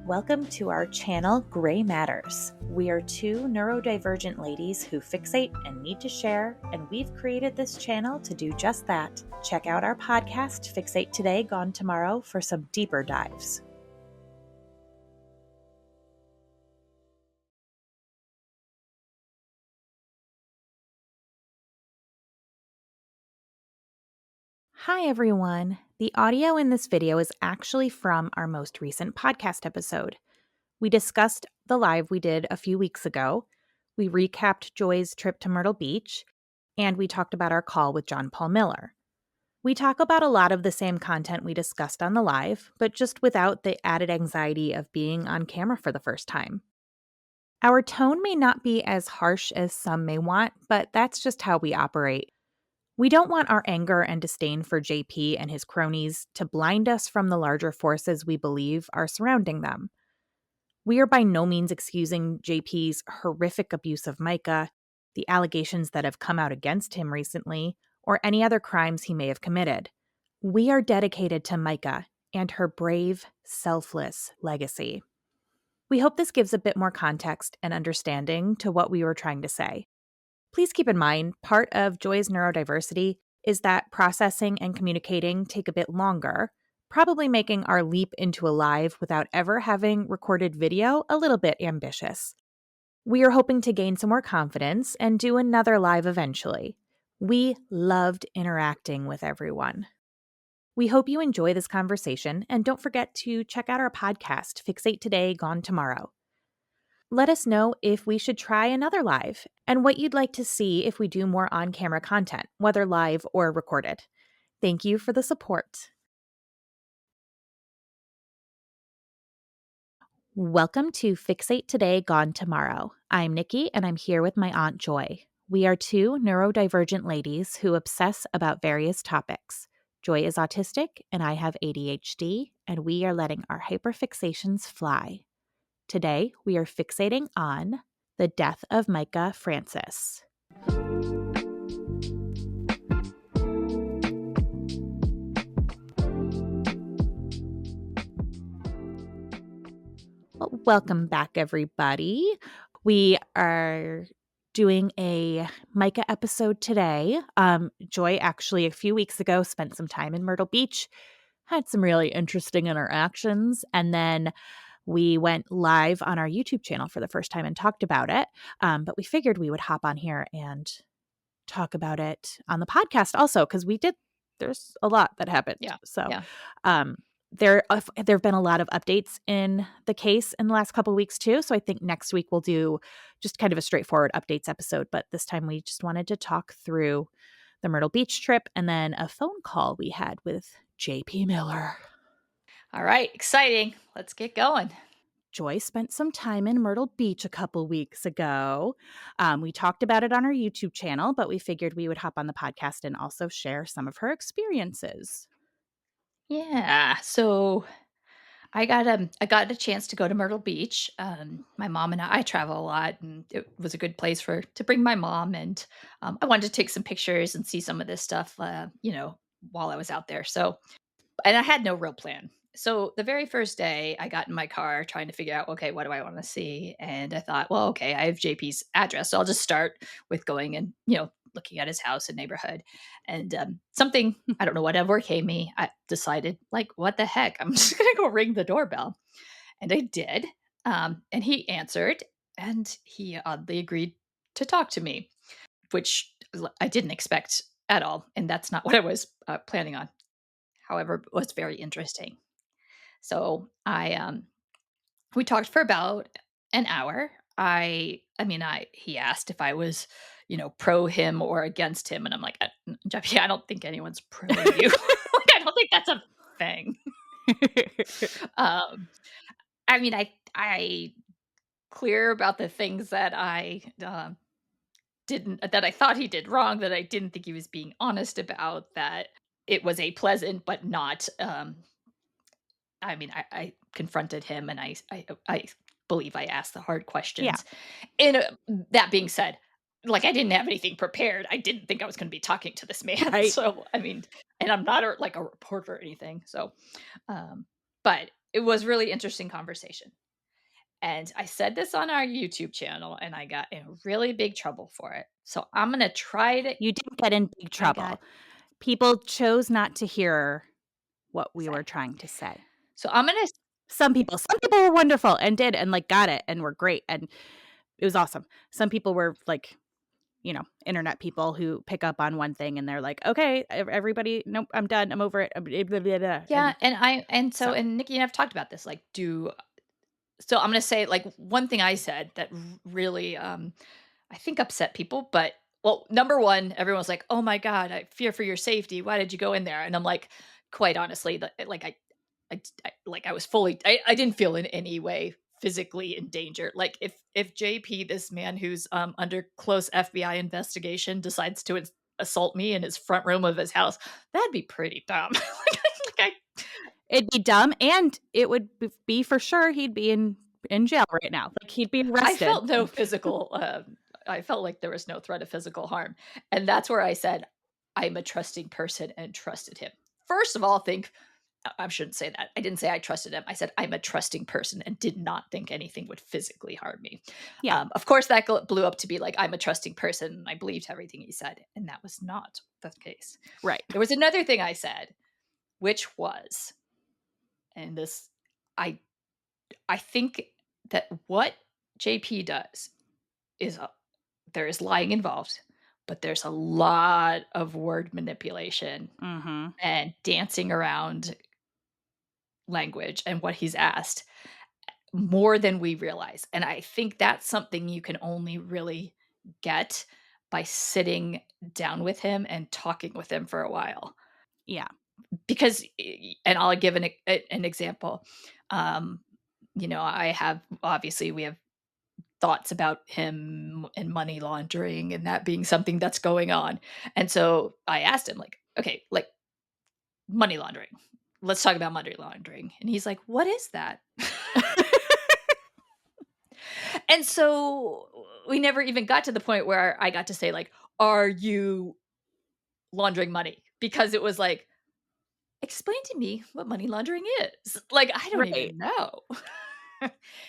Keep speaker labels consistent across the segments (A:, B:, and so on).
A: Welcome to our channel, Gray Matters. We are two neurodivergent ladies who fixate and need to share, and we've created this channel to do just that. Check out our podcast, Fixate Today, Gone Tomorrow, for some deeper dives. Hi, everyone. The audio in this video is actually from our most recent podcast episode. We discussed the live we did a few weeks ago. We recapped Joy's trip to Myrtle Beach, and we talked about our call with John Paul Miller. We talk about a lot of the same content we discussed on the live, but just without the added anxiety of being on camera for the first time. Our tone may not be as harsh as some may want, but that's just how we operate. We don't want our anger and disdain for JP and his cronies to blind us from the larger forces we believe are surrounding them. We are by no means excusing JP's horrific abuse of Mica, the allegations that have come out against him recently, or any other crimes he may have committed. We are dedicated to Mica and her brave, selfless legacy. We hope this gives a bit more context and understanding to what we were trying to say. Please keep in mind, part of Joy's neurodiversity is that processing and communicating take a bit longer, probably making our leap into a live without ever having recorded video a little bit ambitious. We are hoping to gain some more confidence and do another live eventually. We loved interacting with everyone. We hope you enjoy this conversation, and don't forget to check out our podcast, Fixate Today, Gone Tomorrow. Let us know if we should try another live and what you'd like to see if we do more on-camera content, whether live or recorded. Thank you for the support. Welcome to Fixate Today, Gone Tomorrow. I'm Nikki, and I'm here with my Aunt Joy. We are two neurodivergent ladies who obsess about various topics. Joy is autistic, and I have ADHD, and we are letting our hyperfixations fly. Today, we are fixating on the death of Mica Francis. Well, welcome back, everybody. We are doing a Mica episode today. Joy actually a few weeks ago spent some time in Myrtle Beach, had some really interesting interactions, and then we went live on our YouTube channel for the first time and talked about it. But we figured we would hop on here and talk about it on the podcast also, because there's a lot that happened.
B: Yeah.
A: So
B: Yeah.
A: there have been a lot of updates in the case in the last couple of weeks too. So I think next week we'll do just kind of a straightforward updates episode. But this time we just wanted to talk through the Myrtle Beach trip and then a phone call we had with JP Miller.
B: All right. Exciting. Let's get going.
A: Joy spent some time in Myrtle Beach a couple weeks ago. We talked about it on our YouTube channel, but we figured we would hop on the podcast and also share some of her experiences.
B: Yeah. So I got a chance to go to Myrtle Beach. My mom and I travel a lot, and it was a good place to bring my mom. And I wanted to take some pictures and see some of this stuff, while I was out there. So, and I had no real plan. So the very first day, I got in my car trying to figure out, okay, what do I want to see? And I thought, well, okay, I have JP's address, so I'll just start with going and looking at his house and neighborhood. And something, I don't know, whatever came me, I decided, like, what the heck, I'm just gonna go ring the doorbell, and I did. And he answered, and he oddly agreed to talk to me, which I didn't expect at all, and that's not what I was planning on. However, it was very interesting. So we talked for about an hour. He asked if I was, pro him or against him, and I'm like, Jeffy, I don't think anyone's pro you. Like, I don't think that's a thing. um, I clear about the things that I thought he did wrong, that I didn't think he was being honest about, that it was a pleasant but not I confronted him, and I believe I asked the hard questions.
A: Yeah.
B: And that being said, like, I didn't have anything prepared. I didn't think I was going to be talking to this man.
A: Right.
B: So, and I'm not like a reporter or anything. So, but it was really interesting conversation. And I said this on our YouTube channel, and I got in really big trouble for it. So I'm gonna try to
A: You didn't get in big
B: I got
A: trouble. People chose not to hear what we
B: say.
A: were trying to say.
B: So I'm gonna
A: Some people were wonderful and did and, like, got it and were great, and it was awesome. Some people were, like, internet people who pick up on one thing and they're like, "Okay, everybody, nope, I'm done. I'm over it." Blah, blah, blah,
B: yeah,
A: so
B: and Nikki and I've talked about this, like, do so I'm gonna say, like, one thing I said that really, I think upset people, but well, number 1, everyone was like, "Oh my god, I fear for your safety. Why did you go in there?" And I'm like, quite honestly, like, I was fully I didn't feel in any way physically in danger. Like, if JP, this man who's, under close FBI investigation, decides to assault me in his front room of his house, that'd be pretty dumb. Like,
A: it'd be dumb, and it would be for sure he'd be in jail right now. Like, he'd be
B: I
A: arrested.
B: felt no physical, I felt like there was no threat of physical harm, and that's where I said, "I'm a trusting person," and trusted him. First of all, I shouldn't say that. I didn't say I trusted him. I said, "I'm a trusting person," and did not think anything would physically harm me.
A: Yeah,
B: Of course, that blew up to be like, "I'm a trusting person," and I believed everything he said, and that was not the case.
A: right.
B: There was another thing I said, which was, and this I I think that what JP does is there is lying involved, but there's a lot of word manipulation
A: Mhm.
B: and dancing around language and what he's asked more than we realize. And I think that's something you can only really get by sitting down with him and talking with him for a while.
A: Yeah.
B: Because, and I'll give an example. Um, I have obviously we have thoughts about him and money laundering and that being something that's going on. And so I asked him, like, okay, like, money laundering. Let's talk about money laundering. And he's like, "What is that?" And so we never even got to the point where I got to say, like, "Are you laundering money?" Because it was like, "Explain to me what money laundering is." Like, I don't
A: Right.
B: even know.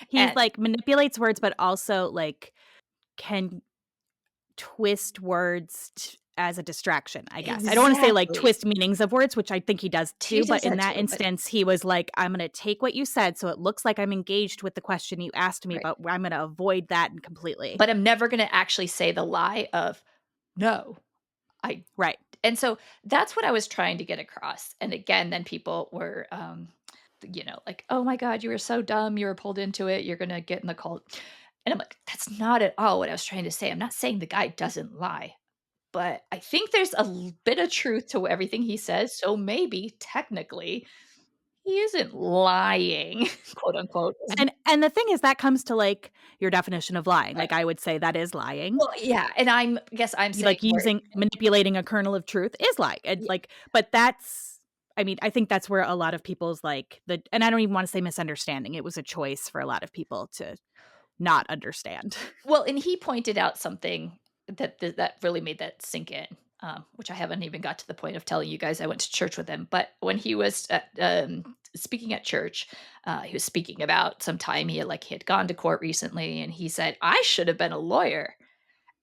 A: He's,
B: And
A: like, manipulates words, but also, like, can twist words as a distraction, I guess. I don't wanna say, like,
B: exactly.
A: twist meanings of words, which I think he does
B: He
A: too, but
B: does
A: in
B: that
A: that
B: too, but
A: instance, he was like, "I'm gonna take what you said so it looks like I'm engaged with the question you asked me,
B: right.
A: but I'm gonna avoid that completely."
B: But I'm never gonna actually say the lie of, "No, I."
A: Right.
B: And so that's what I was trying to get across. And again, then people were, like, "Oh my god, you were so dumb. You were pulled into it. You're gonna get in the cult." And I'm like, "That's not at all what I was trying to say. I'm not saying the guy doesn't lie, but I think there's a bit of truth to everything he says. So maybe technically he isn't lying, quote unquote."
A: And the thing is that comes to, like, your definition of lying.
B: Right.
A: Like, I would say that is lying.
B: Well, yeah, and I'm
A: You
B: saying
A: like,
B: where,
A: manipulating a kernel of truth is lying, and,
B: yeah.
A: like, but that's I mean, I think that's where a lot of people's, like, and I don't even wanna say misunderstanding, it was a choice for a lot of people to not understand.
B: Well, and he pointed out something that really made that sink in, which I haven't even got to the point of telling you guys I went to church with him. But when he was speaking at church, he was speaking about some time he had gone to court recently, and he said, "I should have been a lawyer,"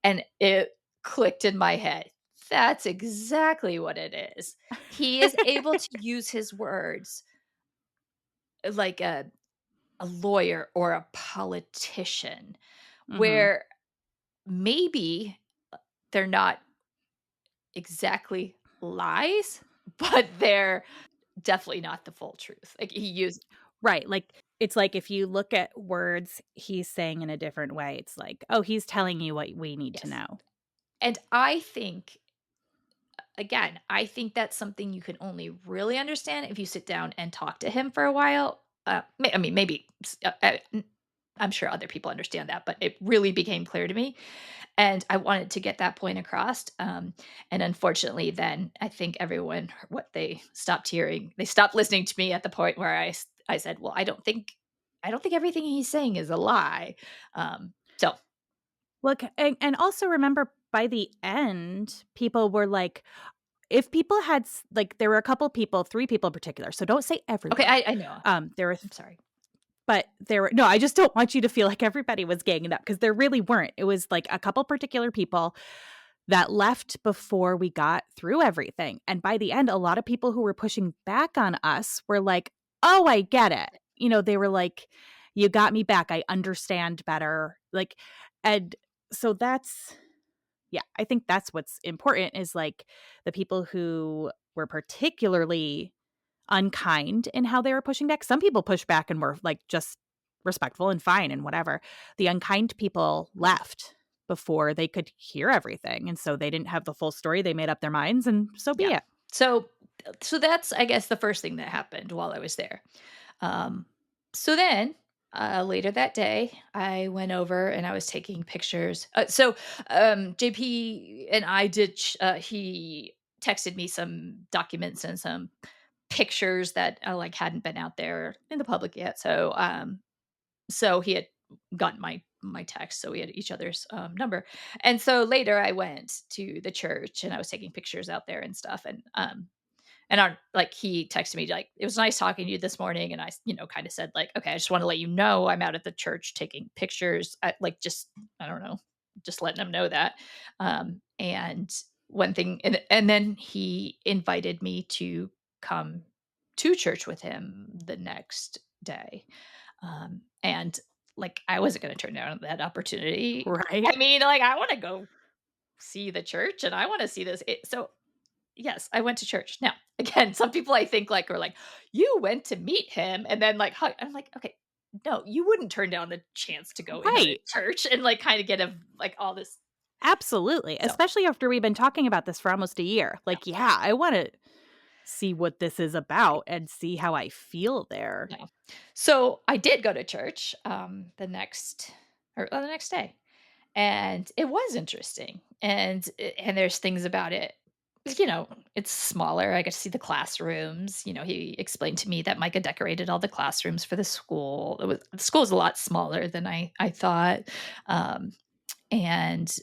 B: and it clicked in my head. That's exactly what it is. He is able to use his words like a lawyer or a politician,
A: Mhm.
B: where maybe they're not exactly lies, but they're definitely not the full truth. Like, he used
A: Right, like, it's like if you look at words he's saying in a different way, it's like, "Oh, he's telling you what we need to
B: yes.
A: know."
B: And I think, again, I think that's something you can only really understand if you sit down and talk to him for a while. I mean, maybe I'm sure other people understand that, but it really became clear to me. And I wanted to get that point across. And unfortunately, then I think everyone, what they stopped hearing, they stopped listening to me at the point where I said, "Well, I don't think everything he's saying is a lie." So
A: Look, and also remember by the end, people were like, if people had like, there were a couple people, 3 people in particular, so don't say
B: Okay,
A: everyone.
B: I know.
A: There were
B: I'm sorry.
A: But there were no, I just don't want you to feel like everybody was ganging up because there really weren't. It was, like, a couple particular people that left before we got through everything, and by the end, a lot of people who were pushing back on us were like, "Oh, I get it." They were like, "You got me back, I understand better." Like, and so that's yeah, I think that's what's important is, like, the people who were particularly unkind in how they were pushing back. Some people pushed back and were, like, just respectful and fine and whatever. The unkind people left before they could hear everything, and so they didn't have the full story, they made up their minds, and so be
B: Yeah.
A: it.
B: So so that's, I guess, the first thing that happened while I was there. Um, so then, later that day, I went over and I was taking pictures. JP and I did, he texted me some documents and some pictures that like hadn't been out there in the public yet. So he had gotten my text, so we had each other's number. And so later I went to the church and I was taking pictures out there and stuff. And on like he texted me like, "It was nice talking to you this morning," and kind of said like, "Okay, I just want to let you know I'm out at the church taking pictures." Just I don't know, just letting them know that. And one thing, and then he invited me to come to church with him the next day. And like I wasn't going to turn down that opportunity.
A: Right?
B: I mean, like I want to go see the church and I want to see this. So yes, I went to church. Now, again, some people I think like are like, "You went to meet him and then like hug." I'm like, "Okay, no, you wouldn't turn down the chance to go into the
A: Right.
B: church and like kind of get a like all this."
A: Absolutely,
B: So,
A: especially after we've been talking about this for almost a year.
B: yeah,
A: Like, yeah, I wanna see what this is about and see how I feel there.
B: yeah. So, I did go to church the next day. And it was interesting. And there's things about it. It's smaller. I got to see the classrooms. He explained to me that Micah decorated all the classrooms for the school. The school is a lot smaller than I thought. Um, and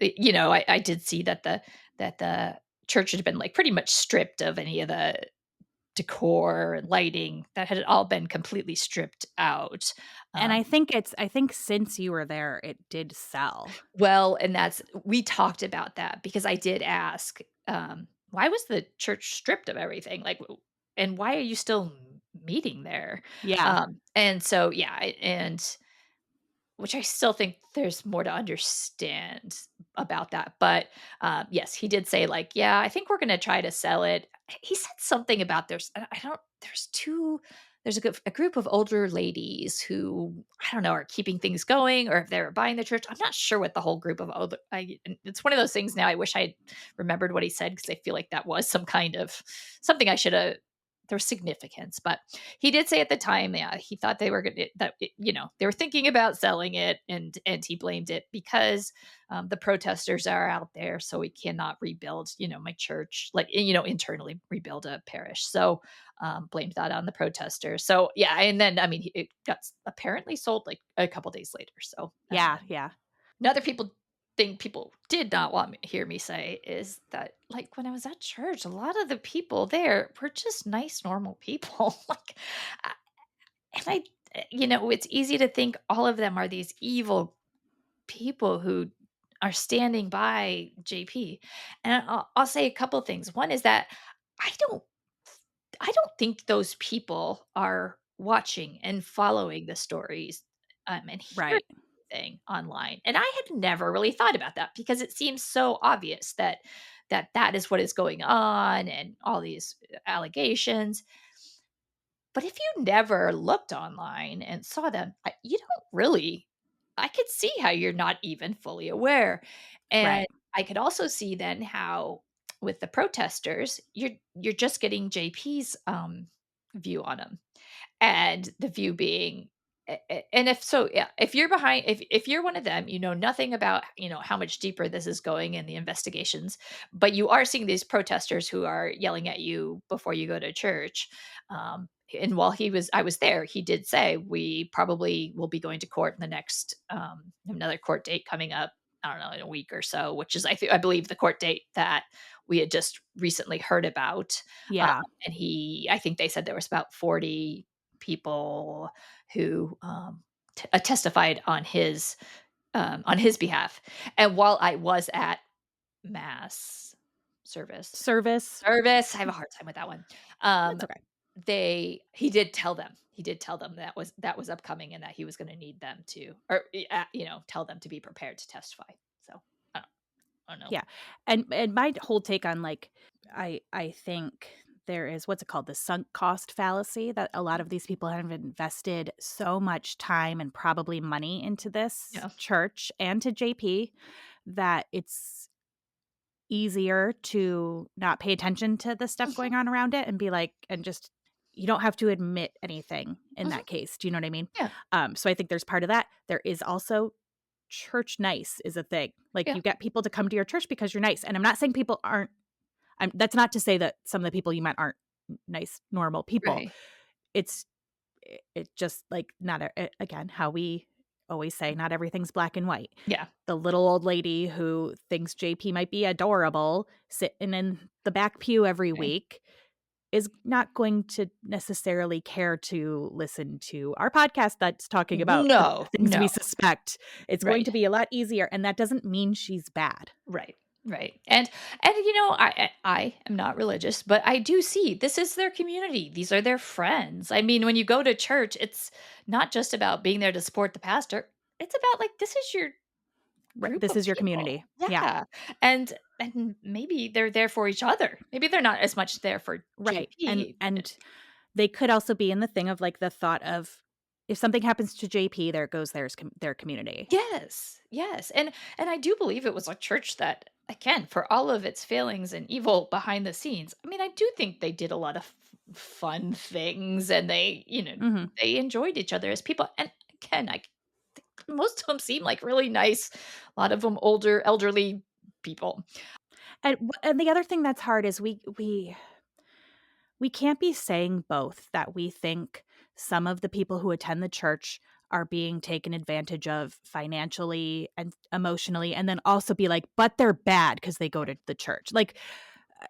B: I did see that the church had been like pretty much stripped of any of the decor and lighting that had all been completely stripped out.
A: And
B: Um,
A: I think since you were there, it did sell.
B: Well, and that's we talked about that because I did ask, why was the church stripped of everything? Like, and why are you still meeting there?
A: Yeah.
B: And so, yeah, and which I still think there's more to understand about that. But yes, he did say like, yeah, I think we're going to try to sell it. He said something about I don't. There's two. There's a group of older ladies who I don't know are keeping things going, or if they're buying the church. I'm not sure what the whole group of older. And it's one of those things now. I wish I had remembered what he said because I feel like that was some kind of something I should have. There's significance, but he did say at the time, yeah, he thought they were going to they were thinking about selling it, and he blamed it because the protesters are out there, so we cannot rebuild, my church, like internally rebuild a parish. So blamed that on the protesters. So yeah, and then I mean, it got apparently sold like a couple days later. So
A: Yeah, yeah.
B: another thing people did not want me hear me say is that, like, when I was at church, a lot of the people there were just nice, normal people. Like, I and I it's easy to think all of them are these evil people who are standing by JP. And I'll say a couple things. One is that I don't I don't think those people are watching and following the stories, and hearing
A: Right.
B: everything online. And I had never really thought about that because it seems so obvious that is what is going on and all these allegations. But if you never looked online and saw them, you don't really. I could see how you're not even fully aware. And
A: Right.
B: I could also see then how with the protesters, you're just getting JP's view on them. And the view being and if so, yeah, if you're behind if you're one of them, you know nothing about, how much deeper this is going in the investigations, but you are seeing these protesters who are yelling at you before you go to church. And while I was there, he did say we probably will be going to court in the next another court date coming up I don't know, in a week or so, which is I believe the court date that we had just recently heard about. Um,
A: Yeah.
B: and I think they said there was about 40 people who testified on his behalf. And while I was at mass service,
A: Service.
B: I have a hard time with that one. Um,
A: That's okay.
B: he did tell them that was upcoming and that he was going to need them to, or tell them to be prepared to testify. So I don't, I don't know.
A: Yeah. And my whole take on, like, I think there is, what's it called? The sunk cost fallacy, that a lot of these people have invested so much time and probably money into this
B: Yeah.
A: church and to JP that it's easier to not pay attention to the stuff
B: Hmm.
A: going on around it and be like, and just, you don't have to admit anything in
B: Hmm.
A: that case. Do you know what I mean?
B: Yeah.
A: So I think there's part of that. There is also church nice is a thing. Like,
B: Yeah.
A: you get people to come to your church because you're nice. And I'm not saying people aren't, that's not to say that some of the people you met aren't nice, normal people.
B: Right.
A: It's it just, like, not again, how we always say, not everything's black and white.
B: Yeah.
A: The little old lady who thinks JP might be adorable sitting in the back pew every
B: Right.
A: week is not going to necessarily care to listen to our podcast that's talking about the
B: No.
A: things we
B: No.
A: suspect. It's going
B: Right.
A: to be a lot easier, and that doesn't mean she's bad.
B: Right. Right. And I am not religious, but I do see this is their community. These are their friends. I mean, when you go to church, it's not just about being there to support the pastor. It's about, like, this is your
A: Right,
B: group
A: this
B: of
A: is your
B: people.
A: community. Yeah,
B: Yeah. And maybe they're there for each other. Maybe they're not as much there for
A: right, and
B: JP, but
A: and they could also be in the thing of, like, the thought of, if something happens to JP, there goes their community.
B: yes. Yes. And I do believe it was a church that, again, for all of its failings and evil behind the scenes, I mean, I do think they did a lot of fun things, and
A: Mhm.
B: they enjoyed each other as people. And again, I think most of them seem like really nice. A lot of them older, elderly people.
A: And the other thing that's hard is we can't be saying both, that we think some of the people who attend the church are being taken advantage of financially and emotionally, and then also be like, but they're bad because they go to the church. Like,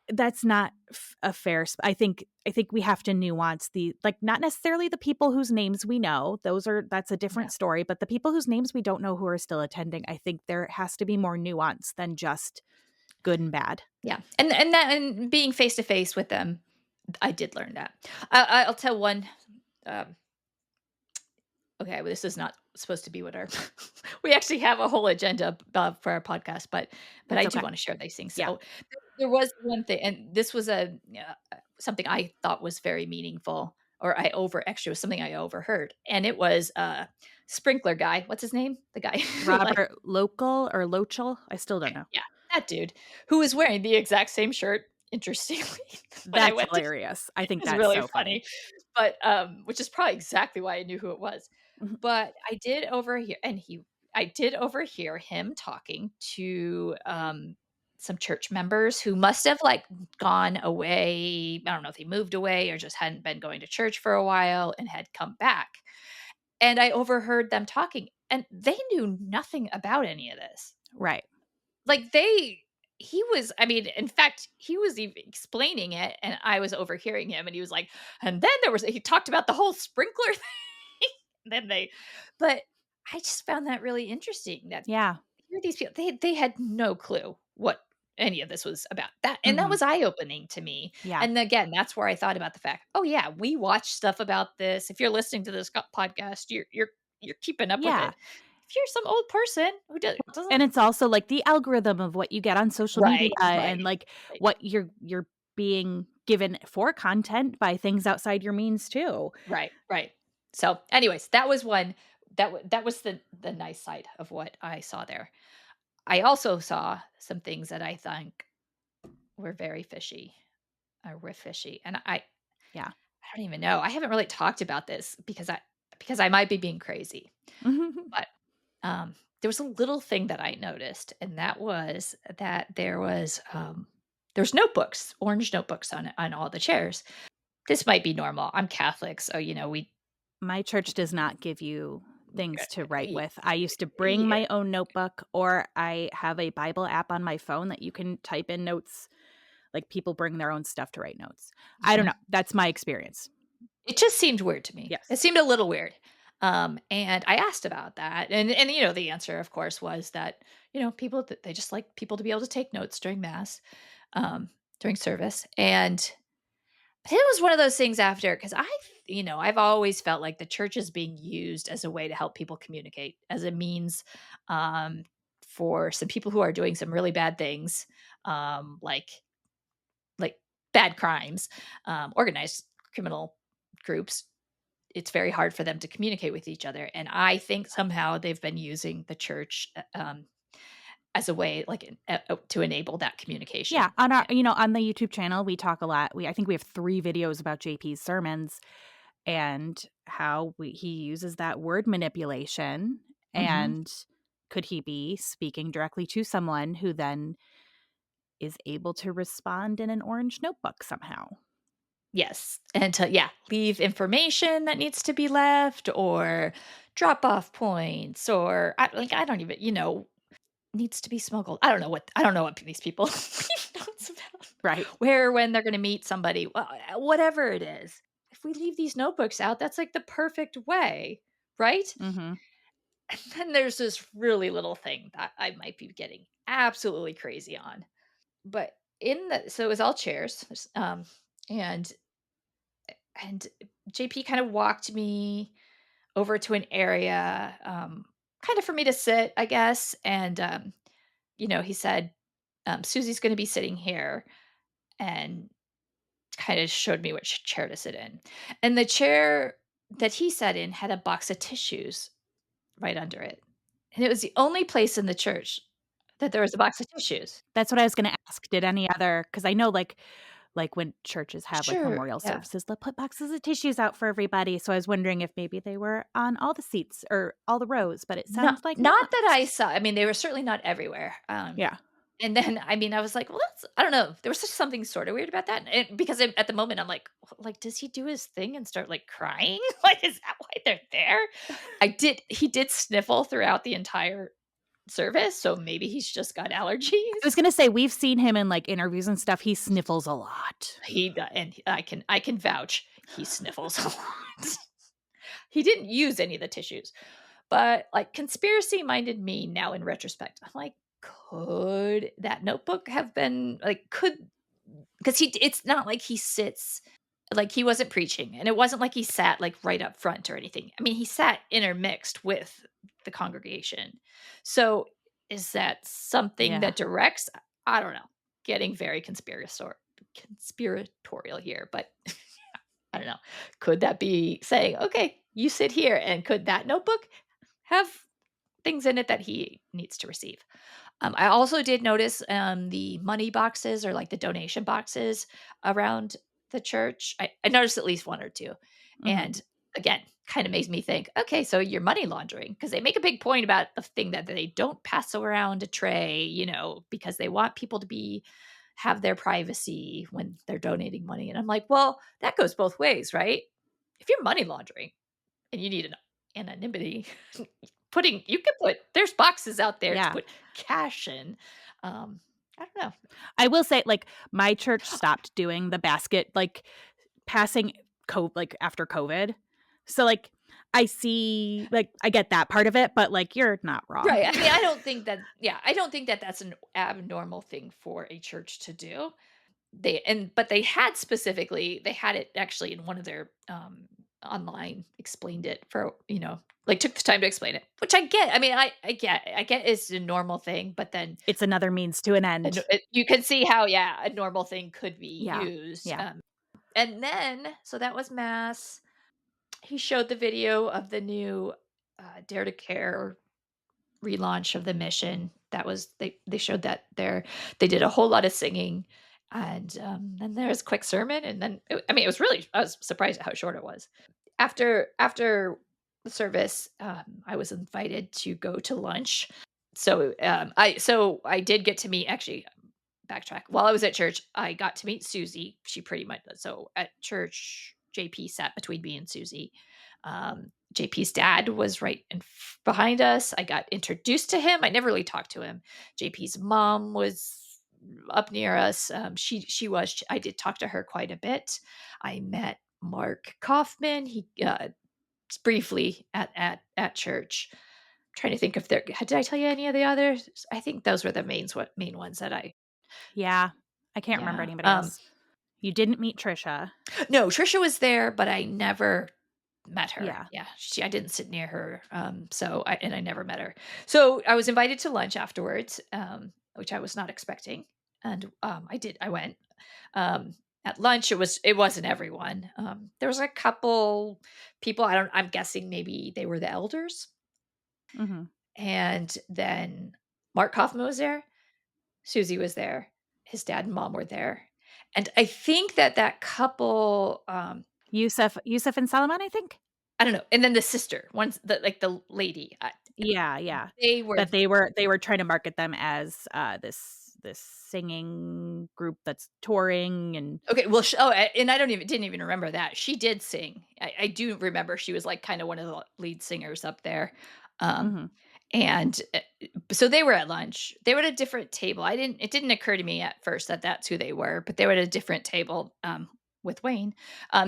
A: that's not a fair I think we have to nuance the, like, not necessarily the people whose names we know. That's a
B: Yeah.
A: different story, but the people whose names we don't know who are still attending, I think there has to be more nuance than just good and bad.
B: Yeah. And being face to face with them, I did learn that. I'll tell one. Um, okay, well, this is not supposed to be what our we actually have a whole agenda for our podcast, but I
A: That's
B: do
A: okay.
B: want to share these things.
A: Yeah.
B: So there was one thing, and this was something I thought was very meaningful, or it was something I overheard, and it was sprinkler guy. What's his name? The guy who, like,
A: Robert Local or Lochel? I still don't
B: okay,
A: know.
B: yeah, that dude who was wearing the exact same shirt. Interestingly, when I
A: That's
B: went to
A: hilarious. I think
B: it's
A: that's
B: really
A: so
B: funny,
A: funny.
B: but, which is probably exactly why I knew who it was.
A: Mhm.
B: But I did overhear him talking to, some church members who must have, like, gone away. I don't know if he moved away or just hadn't been going to church for a while and had come back, and I overheard them talking, and they knew nothing about any of this.
A: Right.
B: Like, he was, I mean, in fact, he was even explaining it, and I was overhearing him, and he was like, "And then he talked about the whole sprinkler thing." Then they but I just found that really interesting that
A: Yeah.
B: here these people, they had no clue what any of this was about. That
A: Mhm.
B: was eye-opening to me,
A: Yeah.
B: and again, that's where I thought about the fact, "Oh, yeah, we watch stuff about this." If you're listening to this podcast, you're keeping up with
A: Yeah.
B: it. If you're some old person who doesn't.
A: And it's also, like, the algorithm of what you get on social media,
B: Right,
A: and,
B: right,
A: like,
B: right,
A: what you're being given for content by things outside your means too.
B: right, right. So, anyways, that was one that was the nice side of what I saw there. I also saw some things that I think were very fishy, were fishy, and
A: Yeah.
B: I don't even know. I haven't really talked about this because I might be being crazy, but there was a little thing that I noticed, and that was that there's notebooks, orange notebooks on all the chairs. This might be normal. I'm Catholic, so we
A: My church does not give you things to write
B: Y
A: with. I used to bring
B: yeah,
A: my own notebook, or I have a Bible app on my phone that you can type in notes. Like, people bring their own stuff to write notes. I don't
B: mhm.
A: know. That's my experience.
B: It just seemed weird to me. It
A: Yes.
B: seemed a little weird. And I asked about that, and the answer, of course, was that people that they just like people to be able to take notes during mass, um, during service, and but it was one of those things after because I've always felt like the church is being used as a way to help people communicate, as a means um, for some people who are doing some really bad things, like like bad crimes, organized criminal groups. It's very hard for them to communicate with each other, and I think somehow they've been using the church, as a way, like, to enable that
A: Yeah,
B: communication.
A: on our
B: Yeah.
A: on the YouTube channel, we talk a lot. I think we have 3 videos about JP's sermons and how he uses that word manipulation,
B: Mhm.
A: and could he be speaking directly to someone who then is able to respond in an orange notebook somehow?
B: Yes, and to leave information that needs to be left, or drop off points, or I don't even, needs to be smuggled. I don't know what these people leave notes about.
A: Right.
B: Where, when they're gonna meet somebody, whatever it is. If we leave these notebooks out, that's like the perfect way, right?
A: Mhm.
B: And then there's this really little thing that I might be getting absolutely crazy on. But it was all chairs, and and JP kind of walked me over to an area, kind of for me to sit, I guess. And he said, Susie's gonna be sitting here, and kind of showed me which chair to sit in. And the chair that he sat in had a box of tissues right under it. And it was the only place in the church that there was a box of tissues.
A: That's what I was gonna ask. Did any other, because I know, like, when churches have, like,
B: Sure,
A: memorial
B: yeah.
A: services, they'll put boxes of tissues out for everybody, so I was wondering if maybe they were on all the seats or all the rows, but it
B: Not
A: sounds like
B: not
A: not.
B: that I saw. I mean, they were certainly not everywhere.
A: Yeah.
B: And then, I mean, I was like, "Well, that's," I don't know. There was just something sorta weird about that, and because at the moment, I'm like, does he do his thing and start, like, crying? Like, is that why they're there?" He did sniffle throughout the entire service, so maybe he's just got
A: I was
B: allergies.
A: gonna say, we've seen him in, like, interviews and stuff, he sniffles a lot.
B: And I can vouch he sniffles a lot. He didn't use any of the tissues, but, like, conspiracy minded me now in retrospect. I'm like, could that notebook have been like, could because it's not like he sits, like, he wasn't preaching, and it wasn't like he sat, like, right up front or anything. I mean, he sat intermixed with the congregation. So, is that something
A: Yeah.
B: that directs? I don't know. Getting very conspiratorial here, but I don't know. Could that be saying, "Okay, you sit here," and could that notebook have things in it that he needs to receive? I also did notice, the money boxes, or, like, the donation boxes around the church. I noticed at least 1 or 2,
A: Mhm.
B: and again, kinda makes me think, "Okay, so you're money laundering because they make a big point about the thing that they don't pass around a tray, because they want people to have their privacy when they're donating money, and I'm like, "Well, that goes both ways, right? If you're money laundering and you need an anonymity, you can put there's boxes out there to
A: Yeah.
B: put cash in. Um, I don't know.
A: I will say, like, my church stopped doing the basket, like, passing after COVID. So, like, I get that part of it, but, like, you're not wrong.
B: Right, I mean, I don't think that that's an abnormal thing for a church to do. But they had it actually in one of their, online, explained it for, like, took the time to explain it, which I get. I mean, I get it's a normal thing, but then
A: It's another means to an end.
B: you can see how, yeah, a normal thing could be
A: Yeah.
B: used,
A: Yeah.
B: and then so that was mass. He showed the video of the new, Dare to Care relaunch of the mission. That was they showed that there. They did a whole lot of singing, and, then there was a quick sermon, and then I mean, it was really I was surprised at how short it was. After the service, I was invited to go to lunch. So I did get to meet, actually, backtrack. While I was at church, I got to meet Susie. She pretty much, so at church, JP sat between me and Susie. JP's dad was right behind us. I got introduced to him. I never really talked to him. JP's mom was up near us. She was. I did talk to her quite a bit. I met Mark Kaufman. He briefly at church. Trying to think if there did I tell you any of the others? I think those were the main ones that I
A: Yeah. I can't remember
B: yeah.
A: anybody else. You didn't meet Trisha.
B: No, Trisha was there, but I never met her.
A: Yeah.
B: Yeah, I didn't sit near her, I never met her. So, I was invited to lunch afterwards, which I was not expecting, and, I went. Um, at lunch, it wasn't everyone. There was a couple people, I'm guessing maybe they were the elders,
A: Mhm.
B: and then Mark Kaufman was there, Susie was there, his dad and mom were there, and I think that couple,
A: Yusuf and Salman, I think?
B: I don't know, and then the sister, one's the lady,
A: Yeah, yeah.
B: they were
A: That they were trying to market them as, this singing group that's touring and
B: okay, well, and I don't even didn't even remember that. She did sing. I do remember she was, like, kinda one of the lead singers up there, um,
A: Mhm.
B: and, so they were at lunch. They were at a different table. It didn't occur to me at first that that's who they were, but they were at a different table, with Wayne.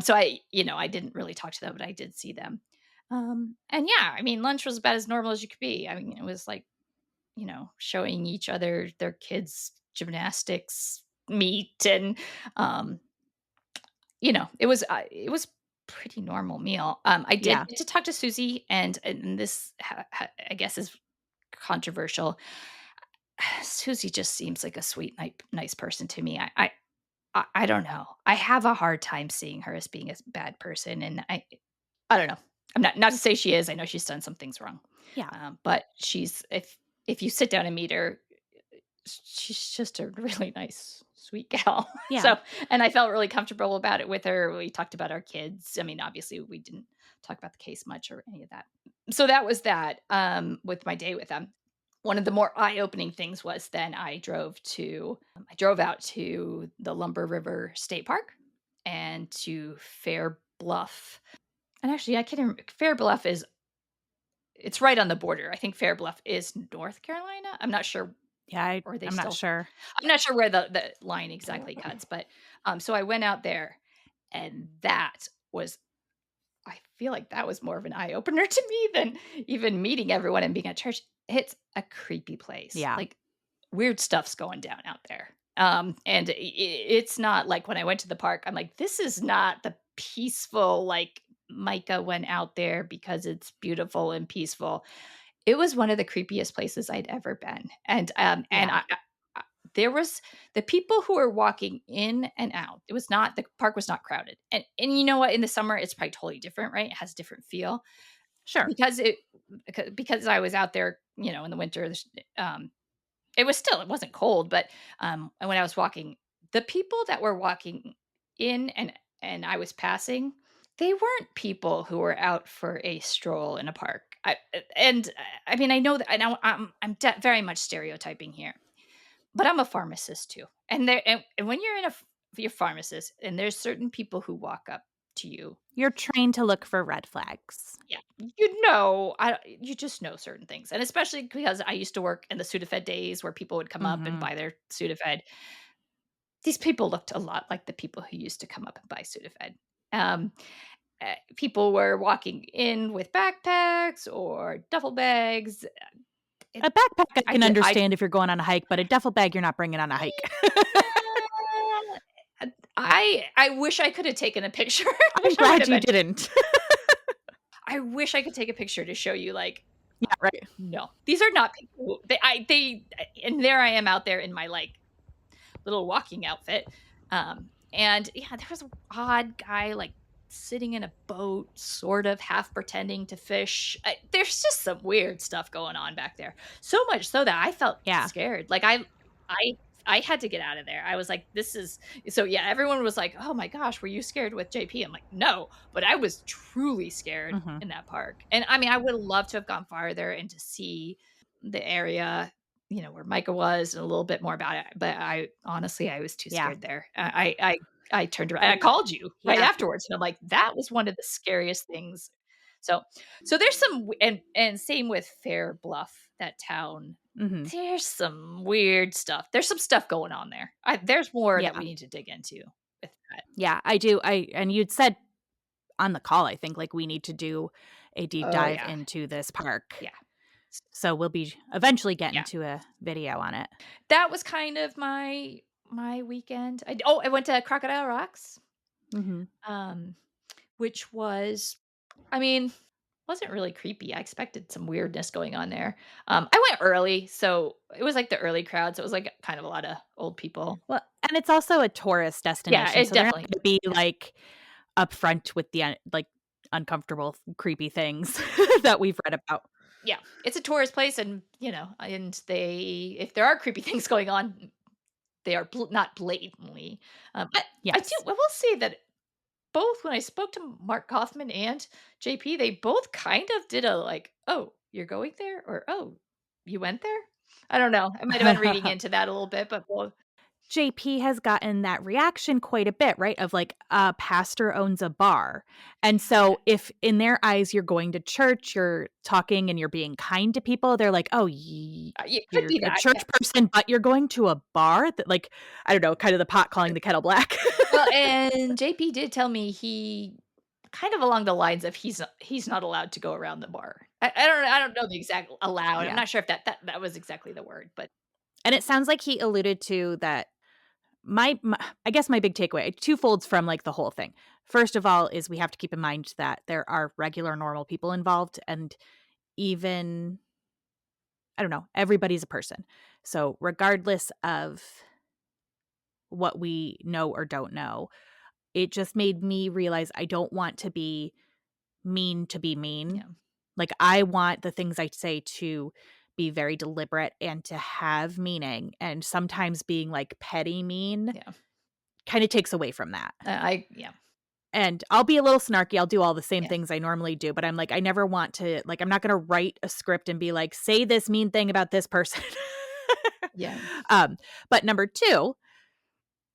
B: So I didn't really talk to them, but I did see them. And yeah, I mean, lunch was about as normal as you could be. I mean, it was like, showing each other their kids' gymnastics meet and, um, it was pretty normal meal. I did
A: Yeah.
B: get to talk to Susie, and this I guess is controversial. Susie just seems like a sweet, nice person to me. I don't know. I have a hard time seeing her as being a bad person, and I don't know. I'm not to say she is. I know she's done some things wrong,
A: Yeah.
B: but she's if you sit down and meet her, she's just a really nice, sweet gal.
A: Yeah.
B: So, and I felt really comfortable about it with her. We talked about our kids. I mean, obviously, we didn't talk about the case much or any of that. So that was that. With my day with them. One of the more eye-opening things was then I drove out to the Lumber River State Park and to Fair Bluff. And actually, I can't remember. Fair Bluff is it's right on the border. I think Fair Bluff is North Carolina. I'm not sure,
A: Yeah,
B: or are they
A: I'm not
B: still
A: sure.
B: I'm not sure where the line exactly cuts, but, so I went out there, and that was I feel like that was more of an eye opener to me than even meeting everyone and being at church. It's a creepy place.
A: Yeah.
B: Like, weird stuff's going down out there. And it's not like when I went to the park, I'm like, this is not the peaceful, like, Micah went out there because it's beautiful and peaceful. It was one of the creepiest places I'd ever been, and
A: Yeah.
B: I there was the people who were walking in and out. It was not the park was not crowded, and you know what? In the summer, it's probably totally different, right? It has a different feel
A: Sure.
B: because because I was out there, in the winter. It wasn't cold, but and when I was walking, the people that were walking in and I was passing, they weren't people who were out for a stroll in a park. I mean, I know that I know very much stereotyping here, but I'm a pharmacist too. And when you're you're a pharmacist and there's certain people who walk up to you.
A: You're trained to look for red flags.
B: Yeah, you just know certain things, and especially because I used to work in the Sudafed days where people would come up and
A: Mhm.
B: buy their Sudafed. These people looked a lot like the people who used to come up and buy Sudafed. Um, People were walking in with backpacks or duffel bags. It,
A: A backpack I
B: I
A: can
B: did. I
A: understand if you're going on a hike, but a duffel bag you're not bringing on a hike.
B: I wish I could have taken a picture. I
A: I'm
B: wish I would
A: glad
B: have
A: you
B: been.
A: didn't.
B: I wish I could take a picture to show you, like,
A: Yeah, right.
B: no, these are not people. And there I am out there in my, like, little walking outfit. And yeah, there was an odd guy, like, sitting in a boat, sort of half pretending to fish. There's just some weird stuff going on back there. So much so that I felt
A: Yeah.
B: scared. Like, I I had to get out of there. I was like, this is so yeah, everyone was like, "Oh my gosh, were you scared with JP?" I'm like, "No," but I was truly scared
A: Mhm.
B: in that park. And I mean, I would love to have gone farther and to see the area, where Micah was and a little bit more about it, but I honestly, I was too
A: Yeah.
B: scared there. I turned around and I called you right
A: Yeah.
B: afterwards, and I'm like, "That was one of the scariest things." So there's some and same with Fair Bluff, that town.
A: Mhm.
B: There's some weird stuff. There's some stuff going on there. There's more that
A: Yeah.
B: we need to dig into with that.
A: Yeah, I do. And you'd said on the call, I think, like, we need to do a deep
B: Oh,
A: dive
B: yeah.
A: into this park.
B: Yeah.
A: So we'll be eventually getting
B: Yeah.
A: to a video on it.
B: That was kind of my weekend. I went to Crocodile Rocks,
A: Mhm.
B: um, which was, I mean, wasn't really creepy. I expected some weirdness going on there. I went early, so it was like the early crowd, so it was like kind of a lot of old people.
A: Well, and it's also a tourist
B: Yeah,
A: destination,
B: it
A: so they're not
B: definitely.
A: gonna be,
B: Yeah.
A: like, upfront with the like, uncomfortable, creepy things that we've read about.
B: Yeah, it's a tourist place, and and they, if there are creepy things going on, they are not blatantly.
A: Yes.
B: I will say that both, when I spoke to Mark Kaufman and JP, they both kind of did a like, "Oh, you're going there?" or "Oh, you went there?" I don't know. I might have been reading into that a little bit, but both.
A: JP has gotten that reaction quite a bit, right? Of like, a pastor owns a bar. And
B: Yeah,
A: so if in their eyes you're going to church, you're talking and you're being kind to people, they're like, "Oh,
B: it could
A: you're
B: be
A: a
B: that, yeah.
A: church person, but you're going to a bar?" That, like, I don't know, kind of the pot calling the kettle black.
B: Well, and JP did tell me he kind of along the lines of he's not allowed to go around the bar. I don't know the exact allowed. I'm
A: Yeah.
B: not sure if that was exactly the word, but
A: And it sounds like he alluded to that. My I guess my big takeaway, twofolds from, like, the whole thing. First of all is we have to keep in mind that there are regular normal people involved, and even I don't know, everybody's a person. So regardless of what we know or don't know, it just made me realize I don't want to be mean.
B: yeah,
A: Like, I want the things I say to be very deliberate and to have meaning, and sometimes being, like, petty mean
B: yeah.
A: kinda takes away from that.
B: Yeah,
A: And I'll be a little snarky, I'll do all the same
B: yeah,
A: things I normally do, but I'm like, I never want to, like, I'm not gonna write a script and be like, "Say this mean thing about this person."
B: yeah,
A: Um, but number 2,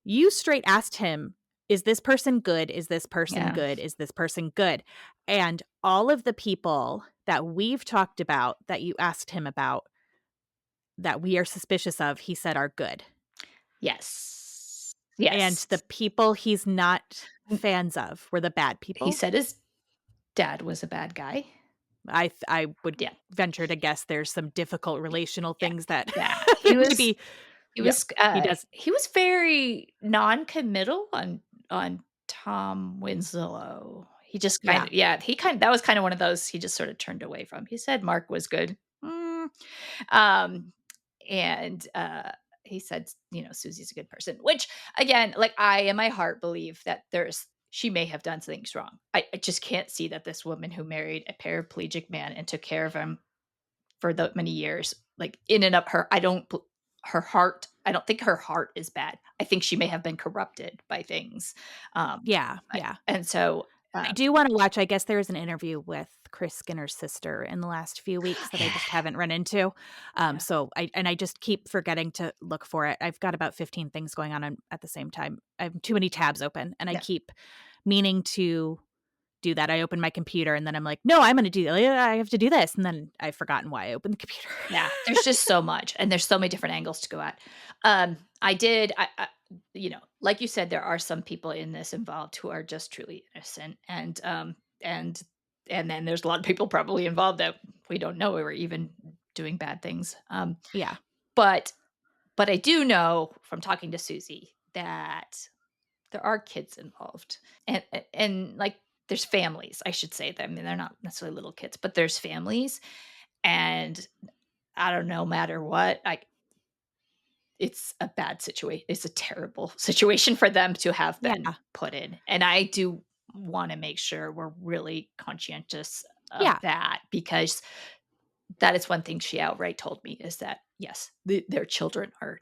A: you straight asked him, "Is this person good? Is this person
B: yeah,
A: good? Is this person good?" And all of the people that we've talked about, that you asked him about, that we are suspicious of, he said are good.
B: yes,
A: And the
B: yes.
A: people he's not
B: Mm,
A: fans of were the bad
B: he
A: people.
B: said his dad was a bad guy.
A: I would
B: Yeah,
A: venture to guess there's some difficult relational
B: yeah,
A: things that
B: yeah.
A: that maybe yeah, he does.
B: He was very non-committal on Tom Winslow. He just kind
A: Yeah,
B: of, yeah, that was kind of one of those he just sort of turned away from. He said Mark was good. Um, and he said, Susie's a good person, which again, like, I in my heart believe that she may have done things wrong. I just can't see that this woman who married a paraplegic man and took care of him for the many years, like, in and of her, her heart, I don't think her heart is bad. I think she may have been corrupted by things. Um,
A: yeah,
B: I
A: yeah.
B: and so,
A: I do wanna watch. I guess there was an interview with Chris Skinner's sister in the last few weeks that I
B: yeah,
A: just haven't run into.
B: yeah,
A: So I just keep forgetting to look for it. I've got about 15 things going on at the same time. I have too many tabs open, and I
B: yeah,
A: keep meaning to do that. I open my computer, and then I'm like, "No, I'm gonna do I have to do this," and then I've forgotten why I opened the computer.
B: yeah. There's just so much, and there's so many different angles to go at. I did like you said, there are some people in this involved who are just truly innocent, and and then there's a lot of people probably involved that we don't know or even doing bad things.
A: Yeah.
B: But I do know from talking to Susie that there are kids involved, and, like, there's families, I should say. I mean, they're not necessarily little kids, but there's families, and I don't know, matter what, it's a bad situation. It's a terrible situation for them to have been
A: Yeah.
B: put in, and I do wanna make sure we're really conscientious of
A: Yeah.
B: that, because that is one thing she outright told me, is that, yes, their children are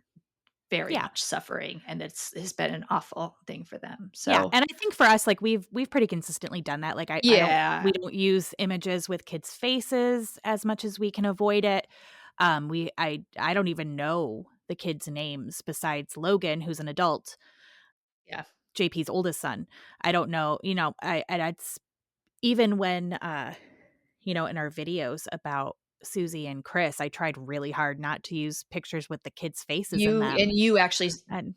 B: very
A: Yeah.
B: much suffering, and it's been an awful thing for them.
A: Yeah,
B: So
A: and I think for us, like, we've pretty consistently done that. Like, I don't
B: yeah,
A: we don't use images with kids' faces as much as we can avoid it. We I don't even know the kids' names besides Logan, who's an adult,
B: yeah,
A: JP's oldest son. I don't know, I and it's even when, in our videos about Susie and Chris, I tried really hard not to use pictures with the kids' faces in them.
B: You actually
A: And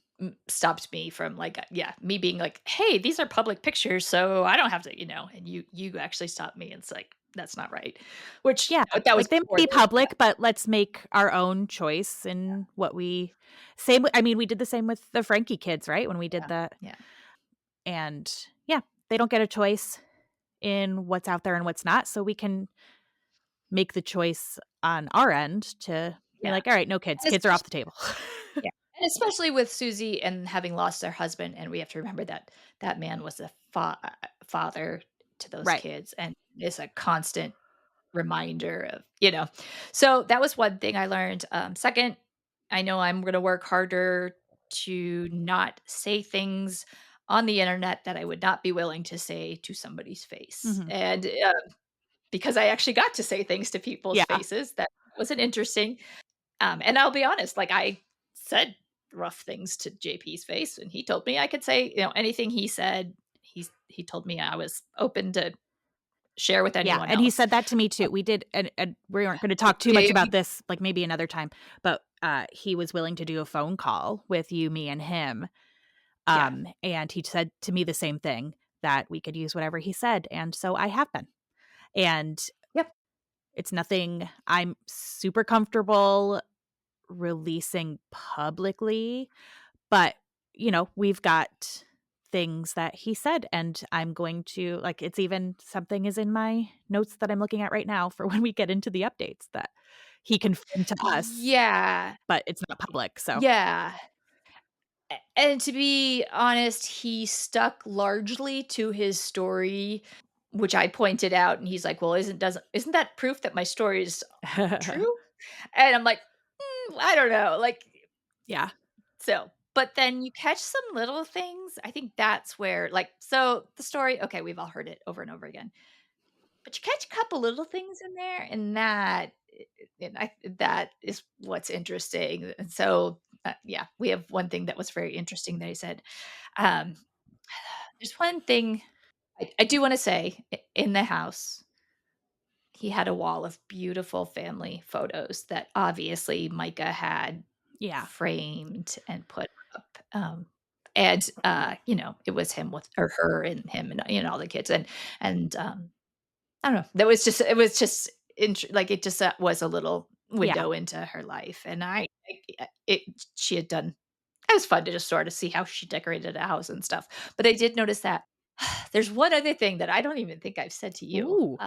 B: stopped me from like, yeah, me being like, "Hey, these are public pictures, so I don't have to," and you actually stopped me. It's like, that's not right. Which
A: yeah,
B: that was
A: like, they might
B: before
A: be
B: the yeah,
A: public, but let's make our own choice in what we I mean, we did the same with the Frankie kids, right? When we did
B: yeah,
A: the
B: yeah,
A: and yeah, they don't get a choice in what's out there and what's not, so we can make the choice on our end to be
B: yeah,
A: like, "All right, no kids.
B: and
A: Kids are off
B: especially
A: the table."
B: yeah, and especially with Susie and having lost her husband, and we have to remember that that man was a father to those
A: Right.
B: kids and is a constant reminder of, so that was one thing I learned. Second, I know I'm gonna work harder to not say things on the internet that I would not be willing to say to somebody's face,
A: Mhm.
B: and, because I actually got to say things to people's
A: Yeah.
B: faces, that wasn't interesting, and I'll be honest, like, I said rough things to JP's face, and he told me I could say, anything he said, he told me I was open to share with
A: Yeah,
B: anyone
A: and he
B: else.
A: said that to me too. We did and we aren't gonna talk too much
B: Yeah,
A: about this, like, maybe another time, but, he was willing to do a phone call with you, me, and him,
B: yeah.
A: and he said to me the same thing, that we could use whatever he said, and so I have been, and
B: Yep.
A: it's nothing I'm super comfortable releasing publicly, but, we've got things that he said, and I'm going to like, it's even something is in my notes that I'm looking at right now for when we get into the updates that he confirmed to us,
B: Yeah.
A: but it's not public, so
B: Yeah. And to be honest, he stuck largely to his story, which I pointed out, and he's like, "Well, isn't that proof that my story is true?" And I'm like, I don't know." Like,
A: Yeah.
B: so but then you catch some little things. I think that's where, like, so the story, okay, we've all heard it over and over again. But you catch a couple little things in there, and that is what's interesting, and so, yeah, we have one thing that was very interesting that he said. Um, there's one thing I do wanna say, in the house, he had a wall of beautiful family photos that obviously Micah had
A: Yeah.
B: framed and put up, and, it was him with or her and him and, all the kids, and I don't know. That was just it was just like, it just, was a little
A: Yeah.
B: window into her life, and it she had done it was fun to just sort of see how she decorated a house and stuff, but I did notice that there's one other thing that I don't even think I've said to you,
A: Ooh.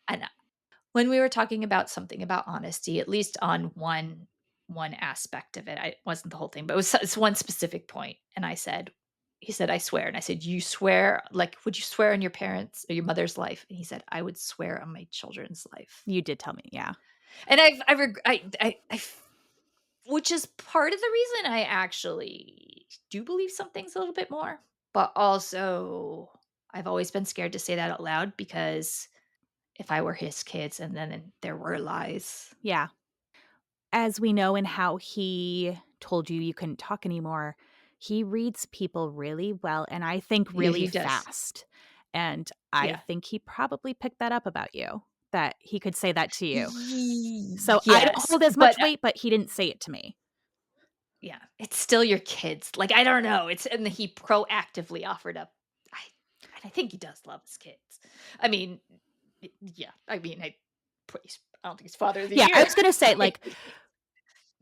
B: and when we were talking about something about honesty, at least on one aspect of it, it wasn't the whole thing, but it's one specific point, and he said, "I swear," and I said, "You swear? Like, would you swear on your parents' or your mother's life?" And he said, "I would swear on my children's life."
A: You did tell me, yeah.
B: And which is part of the reason I actually do believe some things a little bit more, but also I've always been scared to say that out loud because if I were his kids and then there were lies.
A: Yeah. As we know in how he told you you couldn't talk anymore, he reads people really well, and I think
B: Yeah,
A: really
B: he does.
A: fast, and I
B: Yeah.
A: think he probably picked that up about you, that he could say that to you. So, I don't
B: Yes,
A: hold as
B: but,
A: much weight, but he didn't say it to me.
B: yeah, it's still your kids. Like, I don't know, it's and he proactively offered up I and I think he does love his kids. I mean, yeah, I mean, I don't think he's father of the
A: Yeah, I
B: year.
A: was gonna say, like,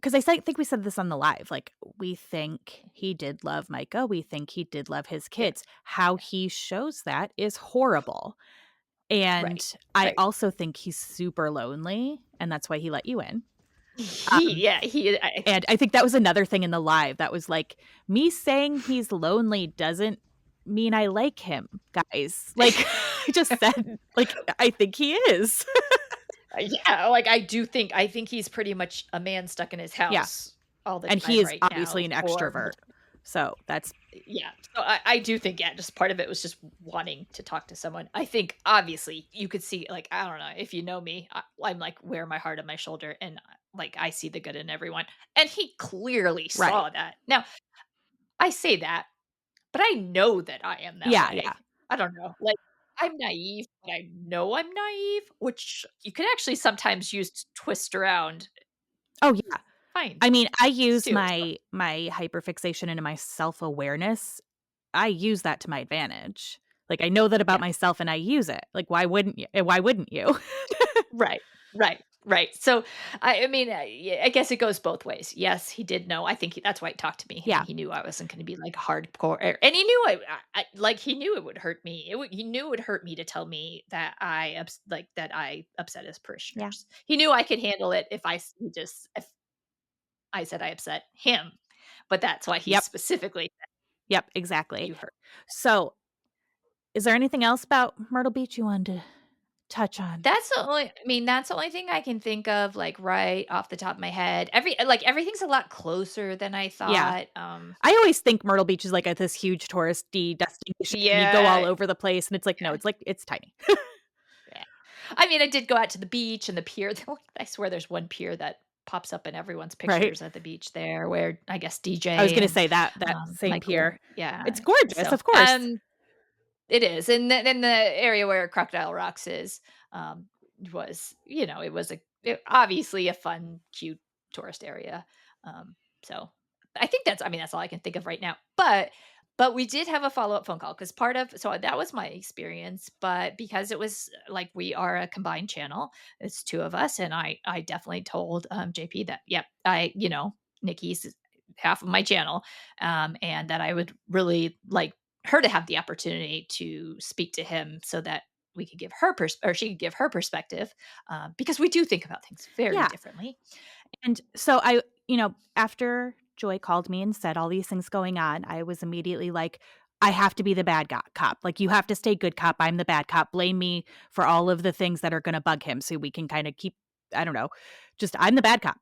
A: 'cause think we said this on the live, like, we think he did love Micah, we think he did love his
B: Yeah,
A: kids. How he shows that is horrible, and
B: right,
A: I
B: right.
A: also think he's super lonely, and that's why he let you in.
B: I
A: And I think that was another thing in the live that was like, me saying he's lonely doesn't mean I like him, guys. Like, I just said, like, I think he is.
B: yeah, like, I think he's pretty much a man stuck in his
A: Yeah,
B: house all the
A: and he
B: time
A: is
B: right
A: obviously
B: now
A: an
B: for
A: extrovert. So, that's
B: yeah, so I do think, yeah, just part of it was just wanting to talk to someone. I think, obviously, you could see, like, I don't know, if you know me, I'm, like, wear my heart on my shoulder, and, like, I see the good in everyone, and he clearly
A: right.
B: saw that. Now, I say that, but I know that I am that
A: Yeah,
B: way.
A: yeah.
B: I don't know, like I'm naive, but I know I'm naive, which you can actually sometimes use to twist around
A: Oh, yeah.
B: fine
A: I mean, I
B: things
A: use
B: too, so
A: my hyperfixation into my self-awareness. I use that to my advantage. Like, I know that about
B: yeah.
A: myself and I use it. Like, why wouldn't you? Why wouldn't you?
B: Right, right. So, I mean, yeah, I guess it goes both ways. Yes, he did know. I think that's why he talked to me. I
A: Yeah.
B: think he knew I wasn't gonna be, like, hardcore and he knew like, he knew it would hurt me. He knew it would hurt me to tell me that that I upset his
A: Yeah.
B: parishioners. He knew I could handle it if I said I upset him, but that's why he
A: Yep.
B: specifically said,
A: Yep, exactly.
B: "You hurt."
A: So, is there anything else about Myrtle Beach you wanted to touch on?
B: That's the only thing I can think of, like, right off the top of my head. Everything's a lot closer than I
A: Yeah.
B: thought,
A: I always think Myrtle Beach is like this huge touristy destination, and you go all
B: yeah,
A: over the place, and it's like, no,
B: yeah,
A: it's like it's tiny.
B: yeah. I mean, I did go out to the beach and the pier. I swear there's one pier that pops up in everyone's
A: Right?
B: pictures at the beach there where, I guess,
A: I was
B: DJ
A: gonna
B: and,
A: say that same
B: Michael
A: pier.
B: yeah,
A: It's gorgeous,
B: so,
A: of course.
B: it is, and then the area where Crocodile Rocks is, was, it was obviously a fun, cute tourist area. So I think that's all I can think of right now. But we did have a follow up phone call because that was my experience. But because it was like we are a combined channel, it's two of us, and I definitely told JP that yep, Nikki's half of my channel, and that I would really like her to have the opportunity to speak to him so that we could give her or she could give her perspective, because we do think about things very
A: Yeah.
B: differently.
A: And so after Joy called me and said all these things going on, I was immediately like, I have to be the bad cop. Like, you have to stay good cop. I'm the bad cop. Blame me for all of the things that are going to bug him so we can kind of keep, I don't know, just I'm the bad cop.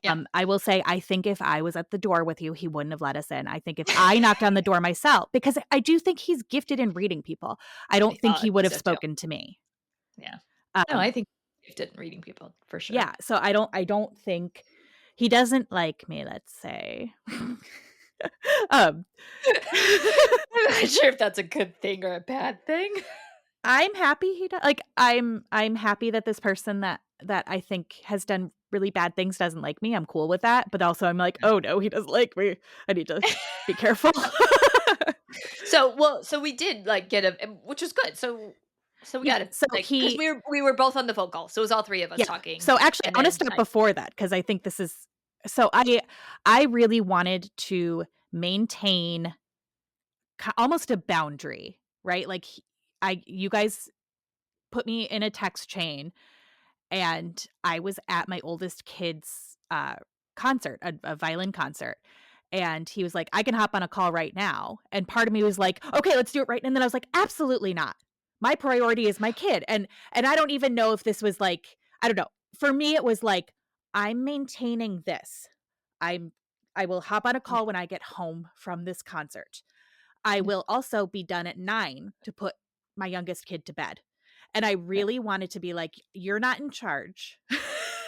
B: Yeah.
A: I will say, I think if I was at the door with you, he wouldn't have let us in. I think if I knocked on the door myself, because I do think he's gifted in reading people, I don't think
B: I
A: he would
B: think
A: have
B: so too.
A: spoken to me.
B: Yeah. No,
A: Um,
B: I think gifted in reading people for sure.
A: yeah, so I don't think he doesn't like me, let's say. Um,
B: I'm not sure if that's a good thing or a bad thing.
A: I'm happy he does. Like, I'm happy that this person that I think has done really bad things doesn't like me. I'm cool with that, but also I'm like, "Oh, no, he doesn't like me. I need to be careful."
B: So we did like get which was good. So we
A: Yeah,
B: got to
A: so
B: like because we were both on the phone call, so it was all three of us
A: yeah.
B: talking,
A: So, actually,
B: and
A: I wanna
B: then
A: start before that because I think this is so I really wanted to maintain almost a boundary, right? Like, you guys put me in a text chain, and I was at my oldest kid's concert, a violin concert. And he was like, I can hop on a call right now. And part of me was like, okay, let's do it right. And then I was like, absolutely not. My priority is my kid. And I don't even know if this was like, I don't know. For me, it was like, I'm maintaining this. I'm I will hop on a
B: yeah,
A: call when I get home from this concert. I
B: yeah,
A: will also be done at 9 to put my youngest kid to bed. And I
B: yeah,
A: really wanted to be like, "You're not in charge.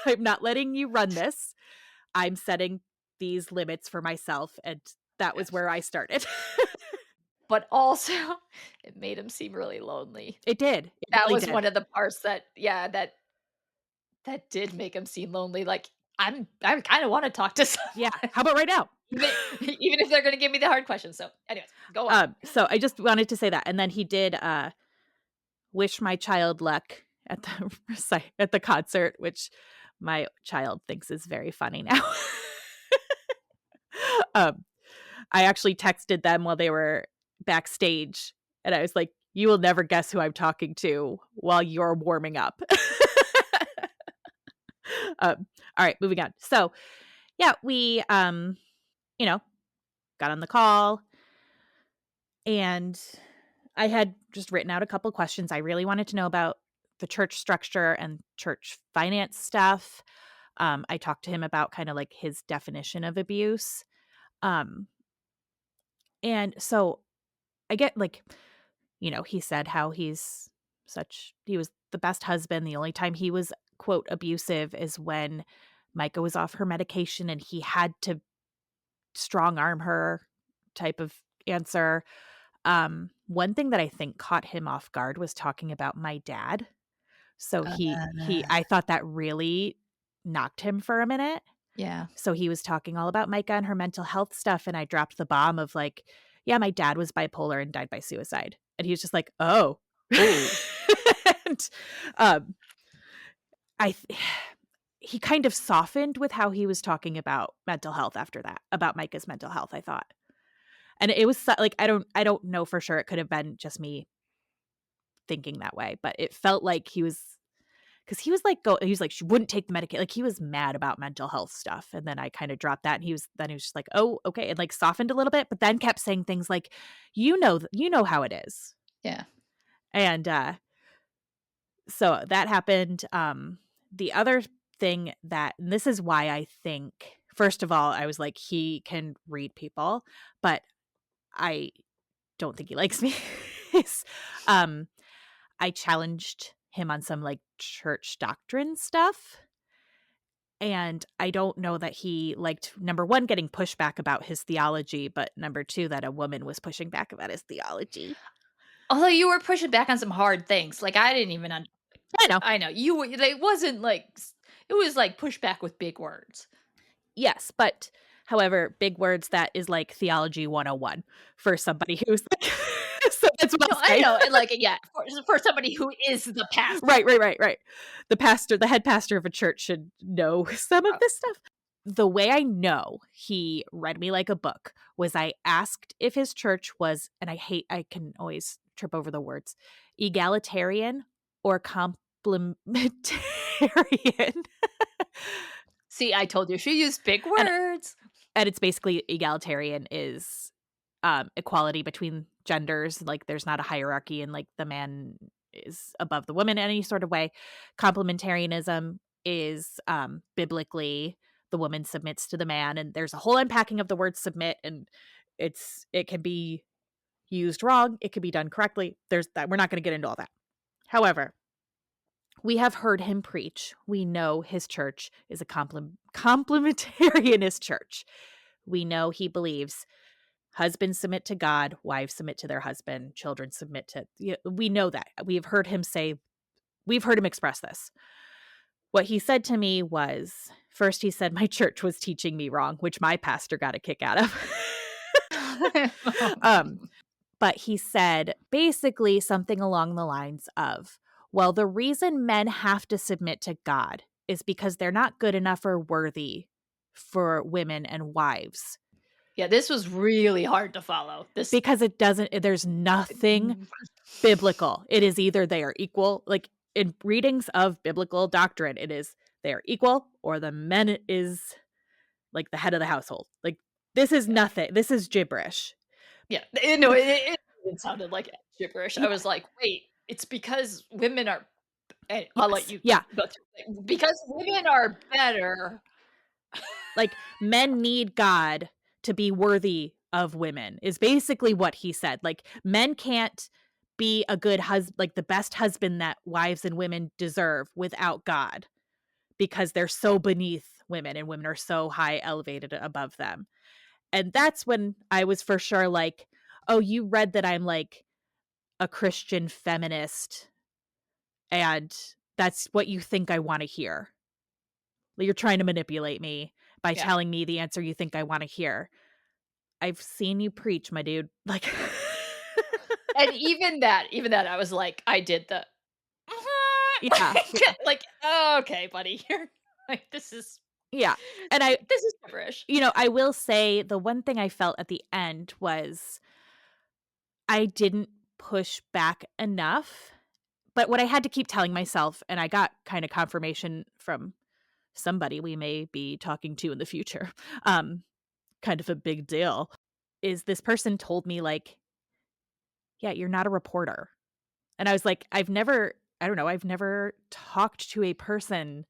A: I'm not letting you run this. I'm setting these limits for myself," and that was
B: yes.
A: where I started.
B: But also, it made him seem really lonely.
A: It did. It
B: That
A: really
B: was
A: did.
B: one of the parts that did make him seem lonely. Like I kind of want to talk to
A: Yeah.
B: someone,
A: How about right now?
B: even even if they're going to give me the hard questions. So, anyways, go on.
A: So I just wanted to say that, and then he did, wish my child luck at the at the concert, which my child thinks is very funny now. Um, I actually texted them while they were backstage, and I was like, "You will never guess who I'm talking to while you're warming up." All right, moving on. So, yeah, we, you know, got on the call, and I had just written out a couple questions I really wanted to know about the church structure and church finance stuff. I talked to him about kind of like his definition of abuse. Um, and so I get like, he said how he was the best husband. The only time he was, quote, abusive is when Micah was off her medication and he had to strong arm her type of answer. one thing that I think caught him off guard was talking about my dad. So I thought that really knocked him for a minute.
B: Yeah.
A: So he was talking all about Micah and her mental health stuff, and I dropped the bomb of like, yeah, my dad was bipolar and died by suicide. And he was just like, "Oh."
B: Oh.
A: And um I th- he kind of softened with how he was talking about mental health after that, about Micah's mental health, I thought. And it was like I don't know for sure, it could have been just me thinking that way, but it felt like he was, because he was like, she wouldn't take the medication, like he was mad about mental health stuff, and then I kind of dropped that, and he was just like, oh, okay, and like softened a little bit, but then kept saying things like, you know how it is.
B: Yeah.
A: And so that happened. The other thing that, and this is why I think, first of all, I was like, he can read people, but I don't think he likes me. is, um, I challenged him on some like church doctrine stuff. And I don't know that he liked, number one, getting pushback about his theology, but number two, that a woman was pushing back about his theology.
B: Although you were pushing back on some hard things, like, I didn't even
A: I know.
B: I know, you were like, it wasn't like it was like pushback with big words.
A: Yes, but however, big words, that is like theology 101 for somebody who's like, so that's what
B: No,
A: I'll
B: I
A: say.
B: know, and, like, yeah, for somebody who is the pastor.
A: Right. The head pastor of a church should know some of this stuff. The way I know he read me like a book was I asked if his church was, and I can always trip over the words, egalitarian or complementarian.
B: See, I told you, she used big
A: and
B: words.
A: and it's basically, egalitarian is equality between genders, like there's not a hierarchy and like the man is above the woman in any sort of way. Complementarianism is biblically the woman submits to the man, and there's a whole unpacking of the word submit, and it can be used wrong, it can be done correctly. There's that, we're not going to get into all that. However, we have heard him preach. We know his church is a complementarianist church. We know he believes husbands submit to God, wives submit to their husband, children submit to. We know that. We've heard him express this. What he said to me was, first he said my church was teaching me wrong, which my pastor got a kick out of. um, but he said basically something along the lines of, well, the reason men have to submit to God is because they're not good enough or worthy for women and wives.
B: Yeah, this was really hard to follow.
A: Because there's nothing biblical. It is either they are equal, like in readings of biblical doctrine, it is they are equal, or the men is like the head of the household. Like, this is
B: Yeah.
A: nothing. This is gibberish.
B: Yeah, no, it sounded like gibberish. I
A: Yeah.
B: was like, "Wait, it's because women are," and I'll let
A: Yes.
B: you
A: Yeah.
B: go through, because women are better.
A: Like, men need God to be worthy of women, is basically what he said. Like, men can't be a good husband, like the best husband that wives and women deserve, without God, because they're so beneath women and women are so high elevated above them. And that's when I was for sure like, oh, you read that I'm like a Christian feminist, and that's what you think I want to hear. You're trying to manipulate me by
B: Yeah.
A: telling me the answer you think I want to hear. I've seen you preach, my dude. Like,
B: And even that, I was like, I did the
A: yeah,
B: like, "Oh, okay, buddy, you're like,
A: yeah. And I,
B: this is gibberish."
A: I will say the one thing I felt at the end was I didn't push back enough. But what I had to keep telling myself, and I got kind of confirmation from somebody we may be talking to in the future, kind of a big deal, is this person told me, like, yeah, you're not a reporter. And I was like, I've never talked to a person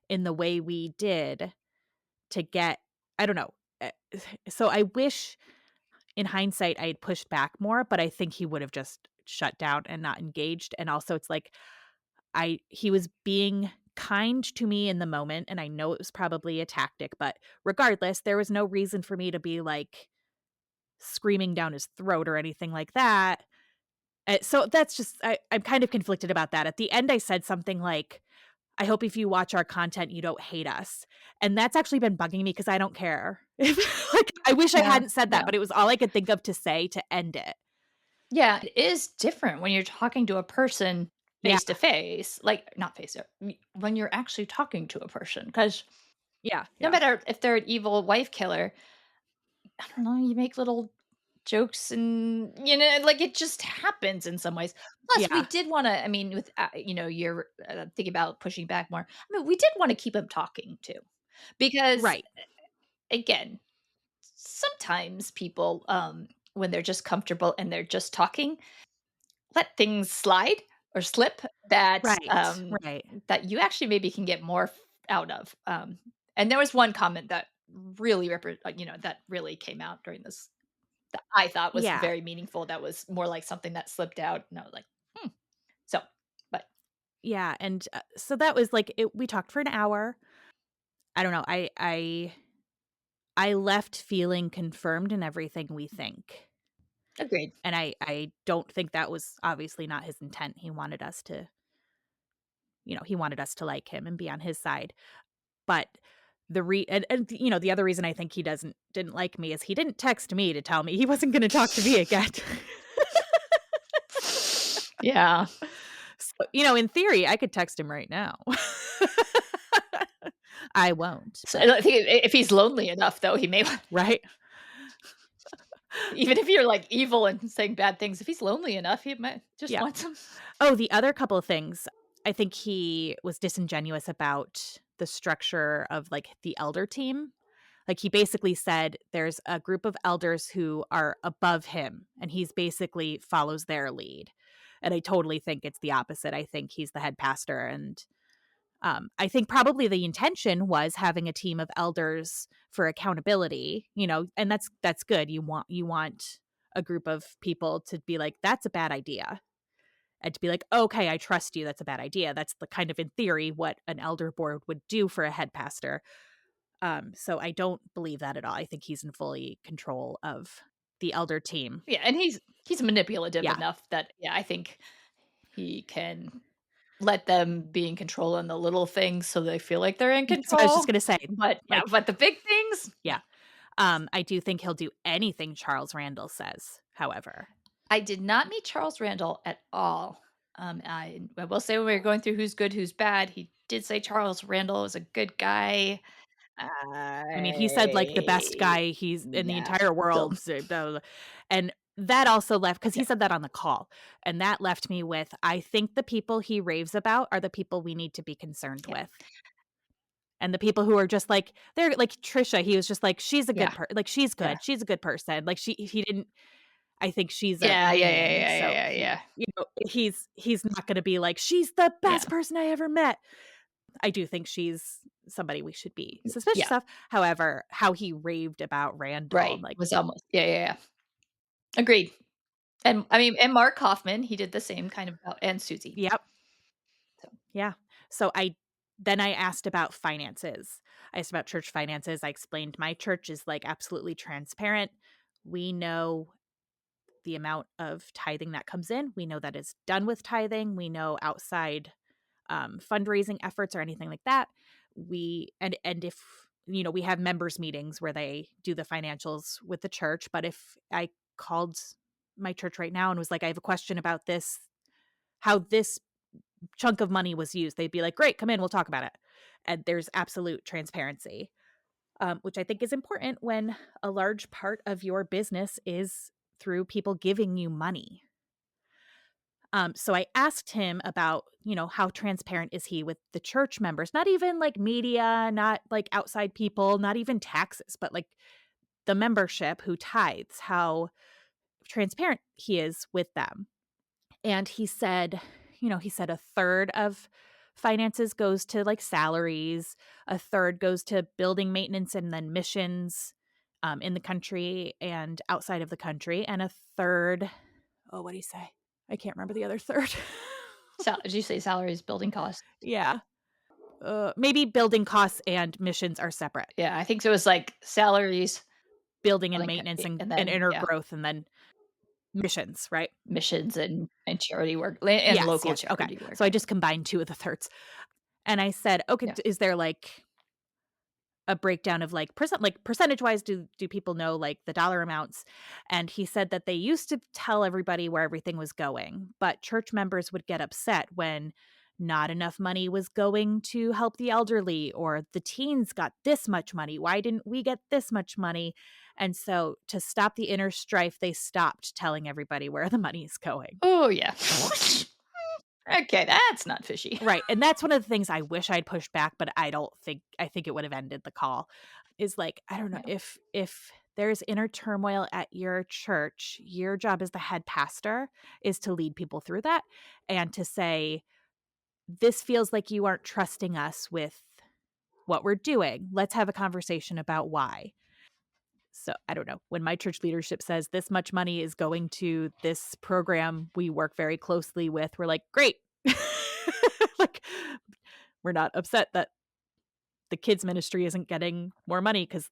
A: in the way we did to get, I don't know. eh, So I wish in hindsight I had pushed back more, but I think he would have just shut down and not engaged. And also it's like, he was being kind to me in the moment, and I know it was probably a tactic, but regardless, there was no reason for me to be like screaming down his throat or anything like that. So that's just I'm kind of conflicted about that. At the end, I said something like, "I hope if you watch our content, you don't hate us." And that's actually been bugging me because I don't care. Like, I wish I
B: Yeah,
A: hadn't said that,
B: yeah.
A: but it was all I could think of to say to end it.
B: Yeah, it is different when you're talking to a person
A: Yeah,
B: face to face, like, not face to when you're actually talking to a person, because
A: yeah,
B: no
A: yeah,
B: matter if they're an evil wife killer, I don't know, you make little jokes and, like, it just happens in some ways. Plus, we
A: yeah.
B: did wanna I mean, with, you're, thinking about pushing back more. I mean, we did wanna keep him talking too, because,
A: Right.
B: again, sometimes people, when they're just comfortable and they're just talking, let things slide or slip
A: Right, right.
B: that you actually maybe can get more out of. And there was one comment that really that really came out during this that I thought was
A: Yeah,
B: very meaningful. That was more like something that slipped out, and I was like, hmm. So, but
A: yeah, and, so that was, like, we talked for an hour. I don't know, I left feeling confirmed in everything we think,
B: agreed.
A: and I don't think that was obviously not his intent. He wanted us to, he wanted us to like him and be on his side. But the other reason I think he didn't like me is he didn't text me to tell me he wasn't gonna talk to me again.
B: Yeah.
A: So, in theory, I could text him right now. I won't,
B: So
A: but
B: I think if he's lonely enough, though, he may
A: right?
B: even if you're like evil and saying bad things, if he's lonely enough, he might just
A: Yeah.
B: want some.
A: Oh, the other couple of things, I think he was disingenuous about the structure of, like, the elder team. Like, he basically said there's a group of elders who are above him, and he's basically follows their lead. And I totally think it's the opposite. I think he's the head pastor, and, I think probably the intention was having a team of elders for accountability, and that's good. You want a group of people to be like, "That's a bad idea." And to be like, "Okay, I trust you, that's a bad idea." That's the kind of, in theory, what an elder board would do for a head pastor. So I don't believe that at all. I think he's in fully control of the elder team.
B: Yeah, and he's manipulative
A: Yeah.
B: enough that, yeah, I think he can let them be in control on the little things so they feel like they're in
A: That's what I was just
B: control.
A: gonna say.
B: But yeah,
A: Like,
B: but the big things, no.
A: yeah. I do think he'll do anything Charles Randall says, however.
B: I did not meet Charles Randall at all. I will say when we were going through who's good, who's bad, he did say Charles Randall is a good guy.
A: I mean, he said, like, the best
B: I
A: guy he's in the
B: yeah,
A: entire
B: so
A: world, so blah, blah, blah. And that also left because
B: yeah,
A: he said that on the call, and that left me with, I think the people he raves about are the people we need to be concerned
B: yeah,
A: with. And the people who are just like they're like Trisha, he was just like, "She's a good
B: yeah,
A: like, she's
B: yeah.
A: good. She's a good person." Like, he didn't I think she's a
B: Yeah, yeah, yeah,
A: being,
B: yeah,
A: so
B: yeah, yeah,
A: he's not gonna be like, "She's the
B: yeah,
A: best person I ever met." I do think she's somebody we should be suspicious
B: yeah,
A: of. However, how he raved about Randall,
B: right,
A: like,
B: was almost yeah, yeah, yeah. Agreed. And I mean, and Mark Hoffman, he did the same kind of and Susie.
A: yep,
B: So,
A: yeah. So I asked about finances. I asked about church finances. I explained my church is, like, absolutely transparent. We know the amount of tithing that comes in. We know that is done with tithing. We know outside fundraising efforts or anything like that. And if we have members meetings where they do the financials with the church. But if I called my church right now and was like, I have a question about this, how this chunk of money was used, they'd be like, great, come in, we'll talk about it. And there's absolute transparency, which I think is important when a large part of your business is through people giving you money. So I asked him about, how transparent is he with the church members? Not even like media, not like outside people, not even taxes, but like the membership who tithes, how transparent he is with them. And he said a third of finances goes to like salaries, a third goes to building maintenance and then missions in the country and outside of the country, and a third, oh, what do you say? I can't remember the other third.
B: did you say salaries, building costs?
A: Yeah. Maybe building costs and missions are separate.
B: Yeah, I think so it was like salaries,
A: Building and
B: building
A: maintenance and,
B: and
A: and
B: then
A: inner
B: yeah,
A: growth, and then missions, right?
B: Missions and charity work and
A: Yes,
B: local
A: yes. Okay.
B: charity
A: So
B: work.
A: I just combined two of the thirds. And I said, "Okay,
B: Yeah.
A: is there like a breakdown of like percentage wise do people know like the dollar amounts?" And he said that they used to tell everybody where everything was going, but church members would get upset when not enough money was going to help the elderly, or the teens got this much money, why didn't we get this much money? And so to stop the inner strife, they stopped telling everybody where the money is going.
B: Oh, yeah. Okay, that's not fishy.
A: Right, and that's one of the things I wish I'd pushed back, but I think it would have ended the call, is like, I don't know,
B: Yeah.
A: if there's inner turmoil at your church, your job as the head pastor is to lead people through that and to say, "This feels like you aren't trusting us with what we're doing. Let's have a conversation about why." So, I don't know, when my church leadership says this much money is going to this program we work very closely with, we're like, "Great." Like, we're not upset that the kids ministry isn't getting more money because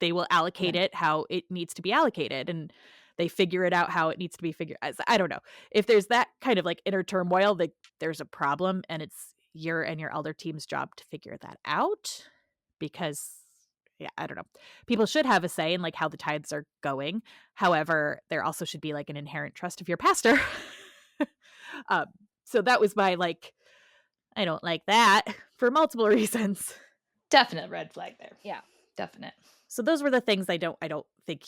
A: they will
B: Yeah.
A: allocate it how it needs to be allocated, and they figure it out how it needs to be figured. I don't know. If there's that kind of like inner turmoil, like there's a problem, and it's your and your elder team's job to figure that out, because yeah, I don't know. People should have a say in like how the tithes are going. However, there also should be like an inherent trust of your pastor. um, so that was my like, I don't like that for multiple reasons.
B: Definite red flag there.
A: Yeah.
B: Definite.
A: So those were the things I don't think.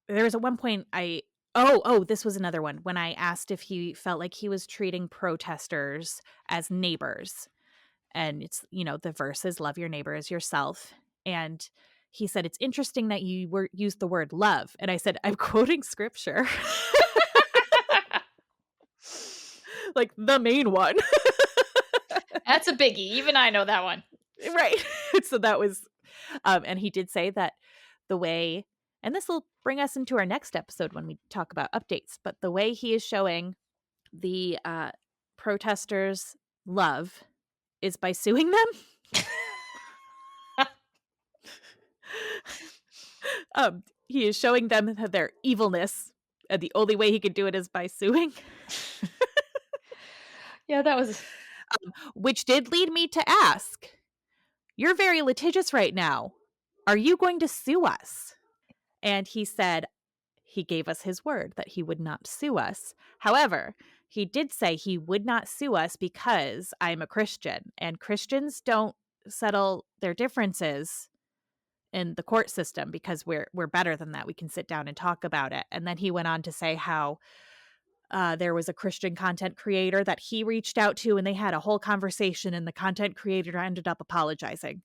A: There was at one point oh, this was another one when I asked if he felt like he was treating protesters as neighbors. And it's, the verse is love your neighbor as yourself. And he said, "It's interesting that you used the word love." And I said, "I'm quoting scripture." Like the main one.
B: That's a biggie. Even I know that one.
A: Right. So that was and he did say that the way, and this will bring us into our next episode when we talk about updates, but the way he is showing the protesters love is by suing them. He is showing them their evilness, and the only way he could do it is by suing.
B: Yeah, that was
A: Which did lead me to ask, "You're very litigious right now. Are you going to sue us?" And he said he gave us his word that he would not sue us. However, he did say he would not sue us because I'm a Christian, and Christians don't settle their differences in the court system because we're better than that. We can sit down and talk about it. And then he went on to say how there was a Christian content creator that he reached out to, and they had a whole conversation, and the content creator ended up apologizing.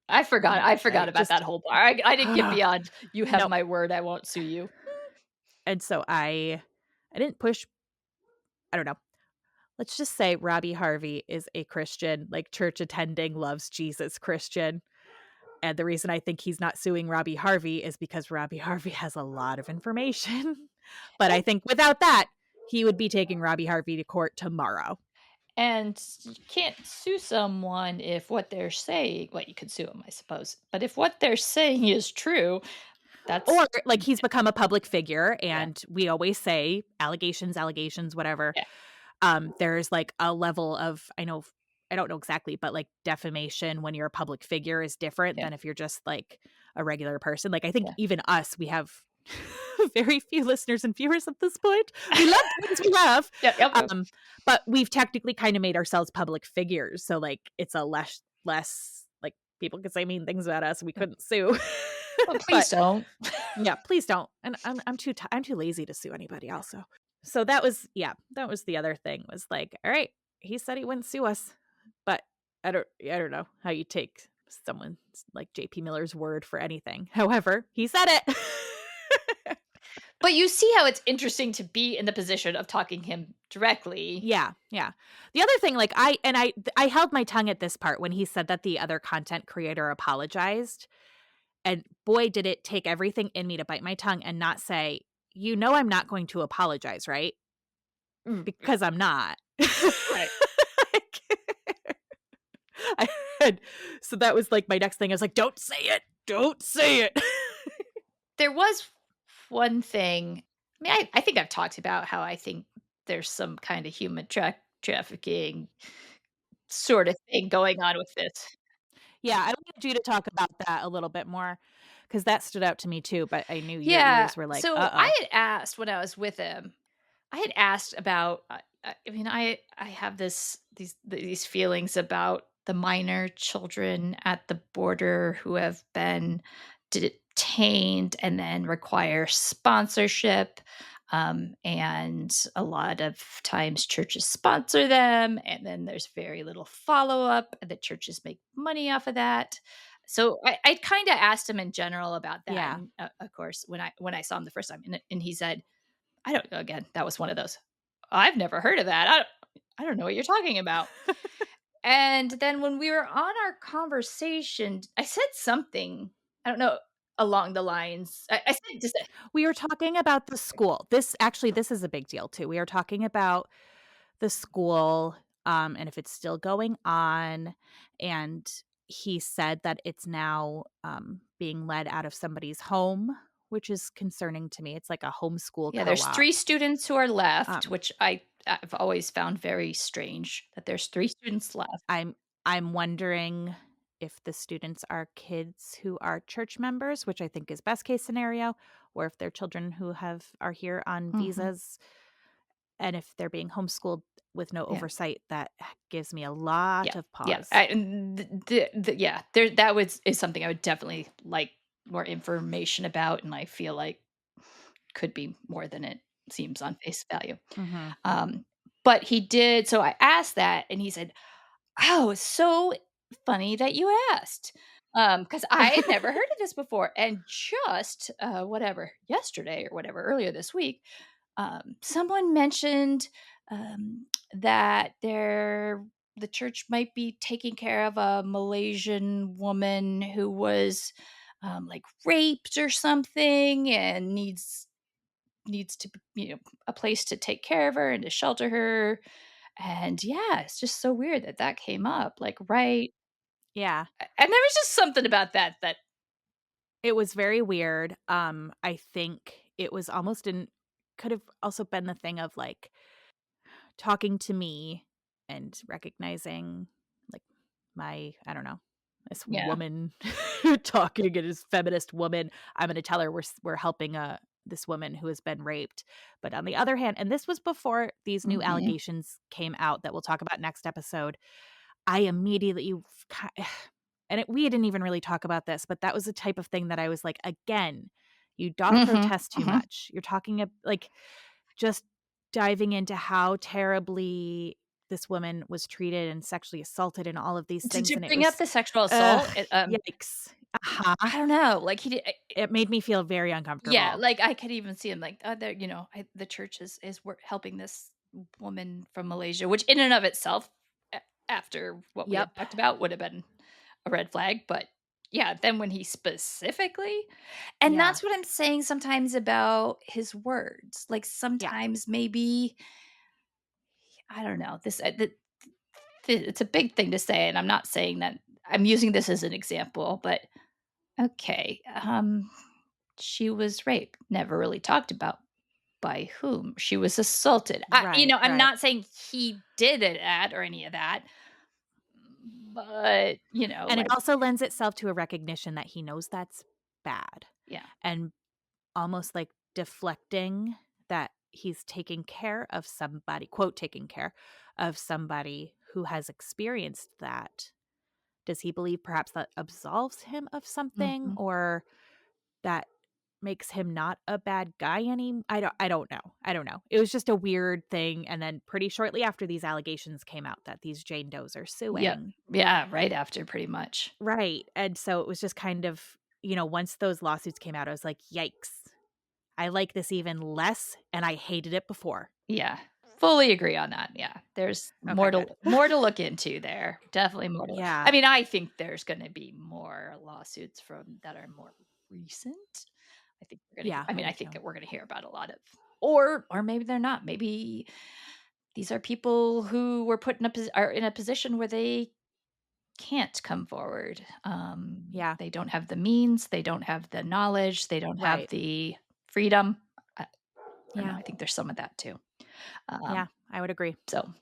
B: I forgot
A: I
B: about
A: just
B: that whole part. I didn't get beyond, "You have
A: no.
B: my word, I won't sue you."
A: And so I didn't push. I don't know. Let's just say Robbie Harvey is a Christian, like church attending, loves Jesus Christian. And the reason I think he's not suing Robbie Harvey is because Robbie Harvey has a lot of information. But I
B: And
A: think without that, he would be taking Robbie Harvey to court tomorrow.
B: and you can't sue someone if what they're saying, well, you could sue them, I suppose, but if what they're saying is true, that's
A: Or like he's become a public figure,
B: yeah,
A: and we always say allegations, whatever.
B: yeah,
A: There's like a level of, I don't know exactly, but like defamation when you're a public figure is different
B: yeah,
A: than if you're just like a regular person. Like I think
B: yeah.
A: even us, we have very few listeners and viewers at this point. We love the ones we have.
B: Yeah, yep, yep.
A: But we've technically kind of made ourselves public figures. So like it's a less like people could say mean things about us. We
B: Yeah.
A: couldn't sue.
B: Well,
A: But
B: please don't.
A: yeah, please don't. And I'm too lazy to sue anybody also. So that was the other thing, was like, all right, he said he wouldn't sue us, but I don't know how you take someone like JP Miller's word for anything. However, he said it.
B: But you see how it's interesting to be in the position of talking him directly.
A: Yeah, yeah. The other thing, like I held my tongue at this part when he said that the other content creator apologized, and boy did it take everything in me to bite my tongue and not say, I'm not going to apologize, right?
B: Mm,
A: Because I'm not.
B: right.
A: I had, so that was like my next thing. I was like, don't say it. Don't say it.
B: There was one thing I mean, I think I've talked about how I think there's some kind of human trafficking sort of thing going on with this.
A: Yeah, I wanted you to talk about that a little bit more because that stood out to me too, but I knew your
B: Yeah,
A: ears were like,
B: so I
A: "Uh-oh."
B: had asked when I was with him, I had asked about I mean, I have these feelings about the minor children at the border who have been detained and then require sponsorship, and a lot of times churches sponsor them, and then there's very little follow-up, and the churches make money off of that. So I kinda asked him in general about that,
A: Yeah.
B: and, of course, when I saw him the first time, and he said, I don't know, again, that was one of those, "I've never heard of that. I don't know what you're talking about." And then when we were on our conversation, I said something, I don't know, along the lines I said just
A: We were talking about the school. This is a big deal too. We are talking about the school, and if it's still going on, and he said that it's now, being led out of somebody's home, which is concerning to me. It's like a homeschool
B: yeah, there's 3
A: co-op.
B: students who are left,
A: Um,
B: which I've always found very strange that there's 3 students left.
A: I'm wondering if the students are kids who are church members, which I think is best case scenario, or if they're children who are here on
B: Mhm.
A: visas, and if they're being homeschooled with no
B: Yeah.
A: oversight, that gives me a lot
B: Yeah,
A: of
B: yeah,
A: pause.
B: and the yeah, there that was is something I would definitely like more information about, and I feel like could be more than it seems on face value.
A: Mhm.
B: Um, but he did so I asked that, and he said, "Oh, it's so funny that you asked." Because I had never heard of this before, and just, whatever, yesterday or whatever, earlier this week, someone mentioned that the church might be taking care of a Malaysian woman who was like raped or something and needs to a place to take care of her and to shelter her. And yeah, it's just so weird that that came up like right,
A: Yeah.
B: and there was just something about that.
A: It was very weird. I think it was almost in could have also been the thing of, like, talking to me and recognizing, like, I don't know, this
B: Yeah.
A: woman talking and this feminist woman. I'm gonna tell her we're helping, this woman who has been raped. But on the other hand, and this was before these new
B: Hmm.
A: allegations came out that we'll talk about next episode, I immediately and we didn't even really talk about this, but that was the type of thing that I was like, "Again, you doth
B: Hmm.
A: protest too
B: Hmm.
A: much." You're talking like, just diving into how terribly this woman was treated and sexually assaulted and all of these
B: Did
A: things,
B: you
A: and it
B: bring up
A: was
B: the sexual
A: ugh,
B: assault?
A: yikes. Uh-huh.
B: I don't know. Like he did.
A: It made me feel very
B: Yeah,
A: uncomfortable.
B: like, I could even see him, like, there the church is wor helping this woman from Malaysia, which in and of itself, a after what we had
A: Yep.
B: talked about, would have been a red flag, but, yeah, then when he specifically and
A: Yeah.
B: that's what I'm saying sometimes about his words, like,
A: Yeah.
B: sometimes maybe I don't know, this it's a big thing to say, and I'm not saying that I'm using this as an example, but, okay, she was raped, never really talked about by whom she was assaulted.
A: Right,
B: I'm
A: right.
B: not saying he did it at or any of that, but,
A: And it
B: like
A: also lends itself to a recognition that he knows that's bad,
B: yeah.
A: and almost like deflecting that he's taking care of somebody, quote, "taking care of somebody who has experienced that." Does he believe perhaps that absolves him of something,
B: Mhm.
A: or that makes him not a bad guy I don't know. I don't know. It was just a weird thing, and then pretty shortly after these allegations came out that these Jane Does are
B: Yep.
A: suing.
B: Yeah, right after pretty much.
A: Right, and so it was just kind of, once those lawsuits came out, I was like, "Yikes. I like this even less, and I hated it before."
B: Yeah. Fully agree on that, yeah. There's
A: Okay, good.
B: more to look into there. Definitely more to I
A: Yeah.
B: mean, I think there's gonna be more lawsuits from that are more recent.
A: Yeah,
B: I
A: I
B: mean, I
A: do
B: think
A: too.
B: that we're gonna hear about a lot of or maybe they're not. Maybe these are people who were put in are in a position where they can't come forward.
A: Yeah,
B: They don't have the means, they don't have the knowledge, they don't have
A: right.
B: the freedom. I don't know,
A: Yeah.
B: I think there's some of that too.
A: Yeah,
B: Um,
A: I would agree.
B: so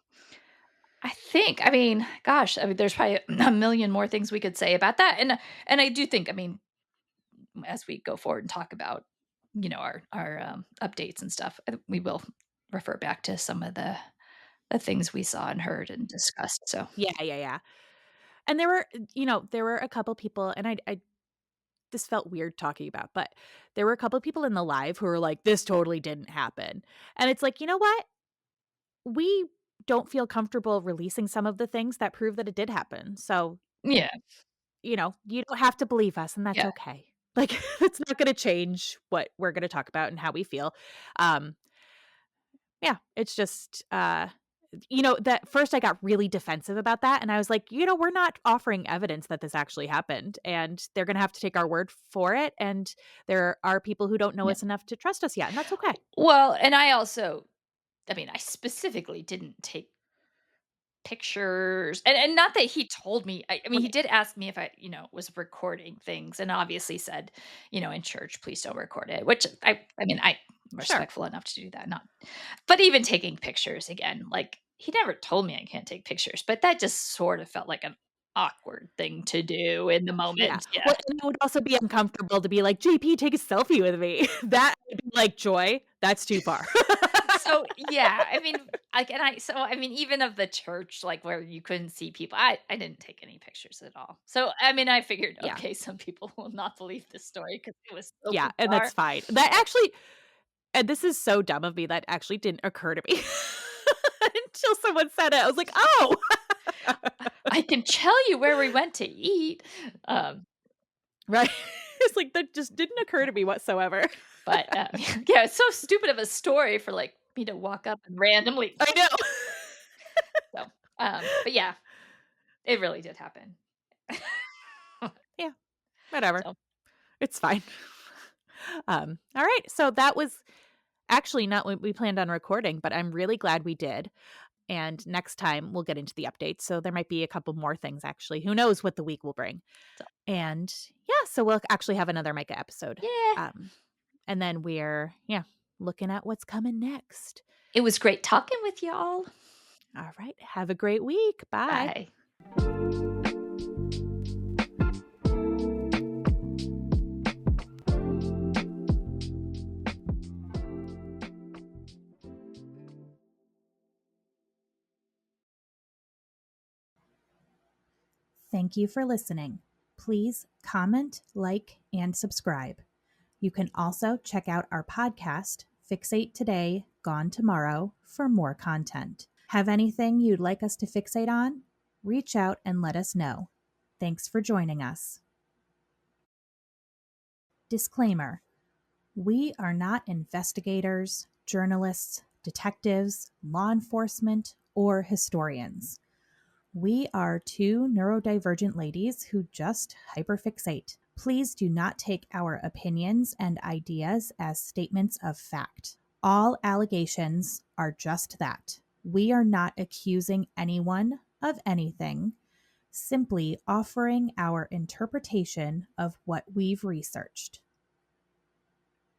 B: I mean, gosh, I mean, there's probably a million more things we could say about that, and I do think, I mean, as we go forward and talk about, our updates and stuff, we will refer back to some of the things we saw and heard and discussed. So
A: Yeah, yeah, yeah. And there were a couple people, and I this felt weird talking about, but there were a couple people in the live who were like, "This totally didn't happen." And it's like, you know what? We don't feel comfortable releasing some of the things that prove that it did happen. So,
B: yeah,
A: you don't have to believe us, and that's
B: yeah,
A: okay. Like, it's not gonna change what we're gonna talk about and how we feel. Um, yeah, it's just, that first I got really defensive about that, and I was like, we're not offering evidence that this actually happened, and they're gonna have to take our word for it, and there are people who don't know
B: yeah.
A: us enough to trust us yet, and that's okay.
B: Well, and I also, I mean, I specifically didn't take pictures, and not that he told me. I mean, he
A: Right.
B: did ask me if I, was recording things, and obviously said, in church, please don't record it, which I mean, I'm
A: Sure.
B: respectful enough to do that, not but even taking pictures again, like, he never told me I can't take pictures, but that just sort of felt like an awkward thing to do in the
A: Yeah.
B: moment, yeah.
A: Well, and it would also be uncomfortable to be like, "JP, take a selfie with me." That would be like, "Joy, that's too far."
B: So, yeah, I mean, like, and I mean, even of the church, like, where you couldn't see people, I didn't take any pictures at all. So, I mean, I figured,
A: Yeah.
B: okay, some people will not believe this story because it was so
A: Yeah, and that's
B: bizarre.
A: fine. That actually and this is so dumb of me, that actually didn't occur to me until someone said it. I was like, "Oh."
B: I can tell you where we went to eat, um,
A: Right? It's like, that just didn't occur to me whatsoever.
B: but, yeah, it's so stupid of a story for, like, me to walk up and randomly
A: I know.
B: so, but yeah, it really did happen.
A: Yeah, whatever.
B: So,
A: It's fine. All right, so that was actually not what we planned on recording, but I'm really glad we did. And next time we'll get into the updates. So there might be a couple more things actually. Who knows what the week will bring.
B: so
A: And yeah, so we'll actually have another Micah episode.
B: yeah,
A: Um, and then we're looking at what's coming next.
B: it was great talking with y'all.
A: All right. Have a great week. Bye.
B: Bye.
A: Thank you for listening. Please comment, like, and subscribe. You can also check out our podcast, Fixate Today, Gone Tomorrow, for more content. Have anything you'd like us to fixate on? Reach out and let us know. Thanks for joining us. Disclaimer: we are not investigators, journalists, detectives, law enforcement, or historians. We are two neurodivergent ladies who just hyperfixate. Please do not take our opinions and ideas as statements of fact. All allegations are just that. We are not accusing anyone of anything, simply offering our interpretation of what we've researched.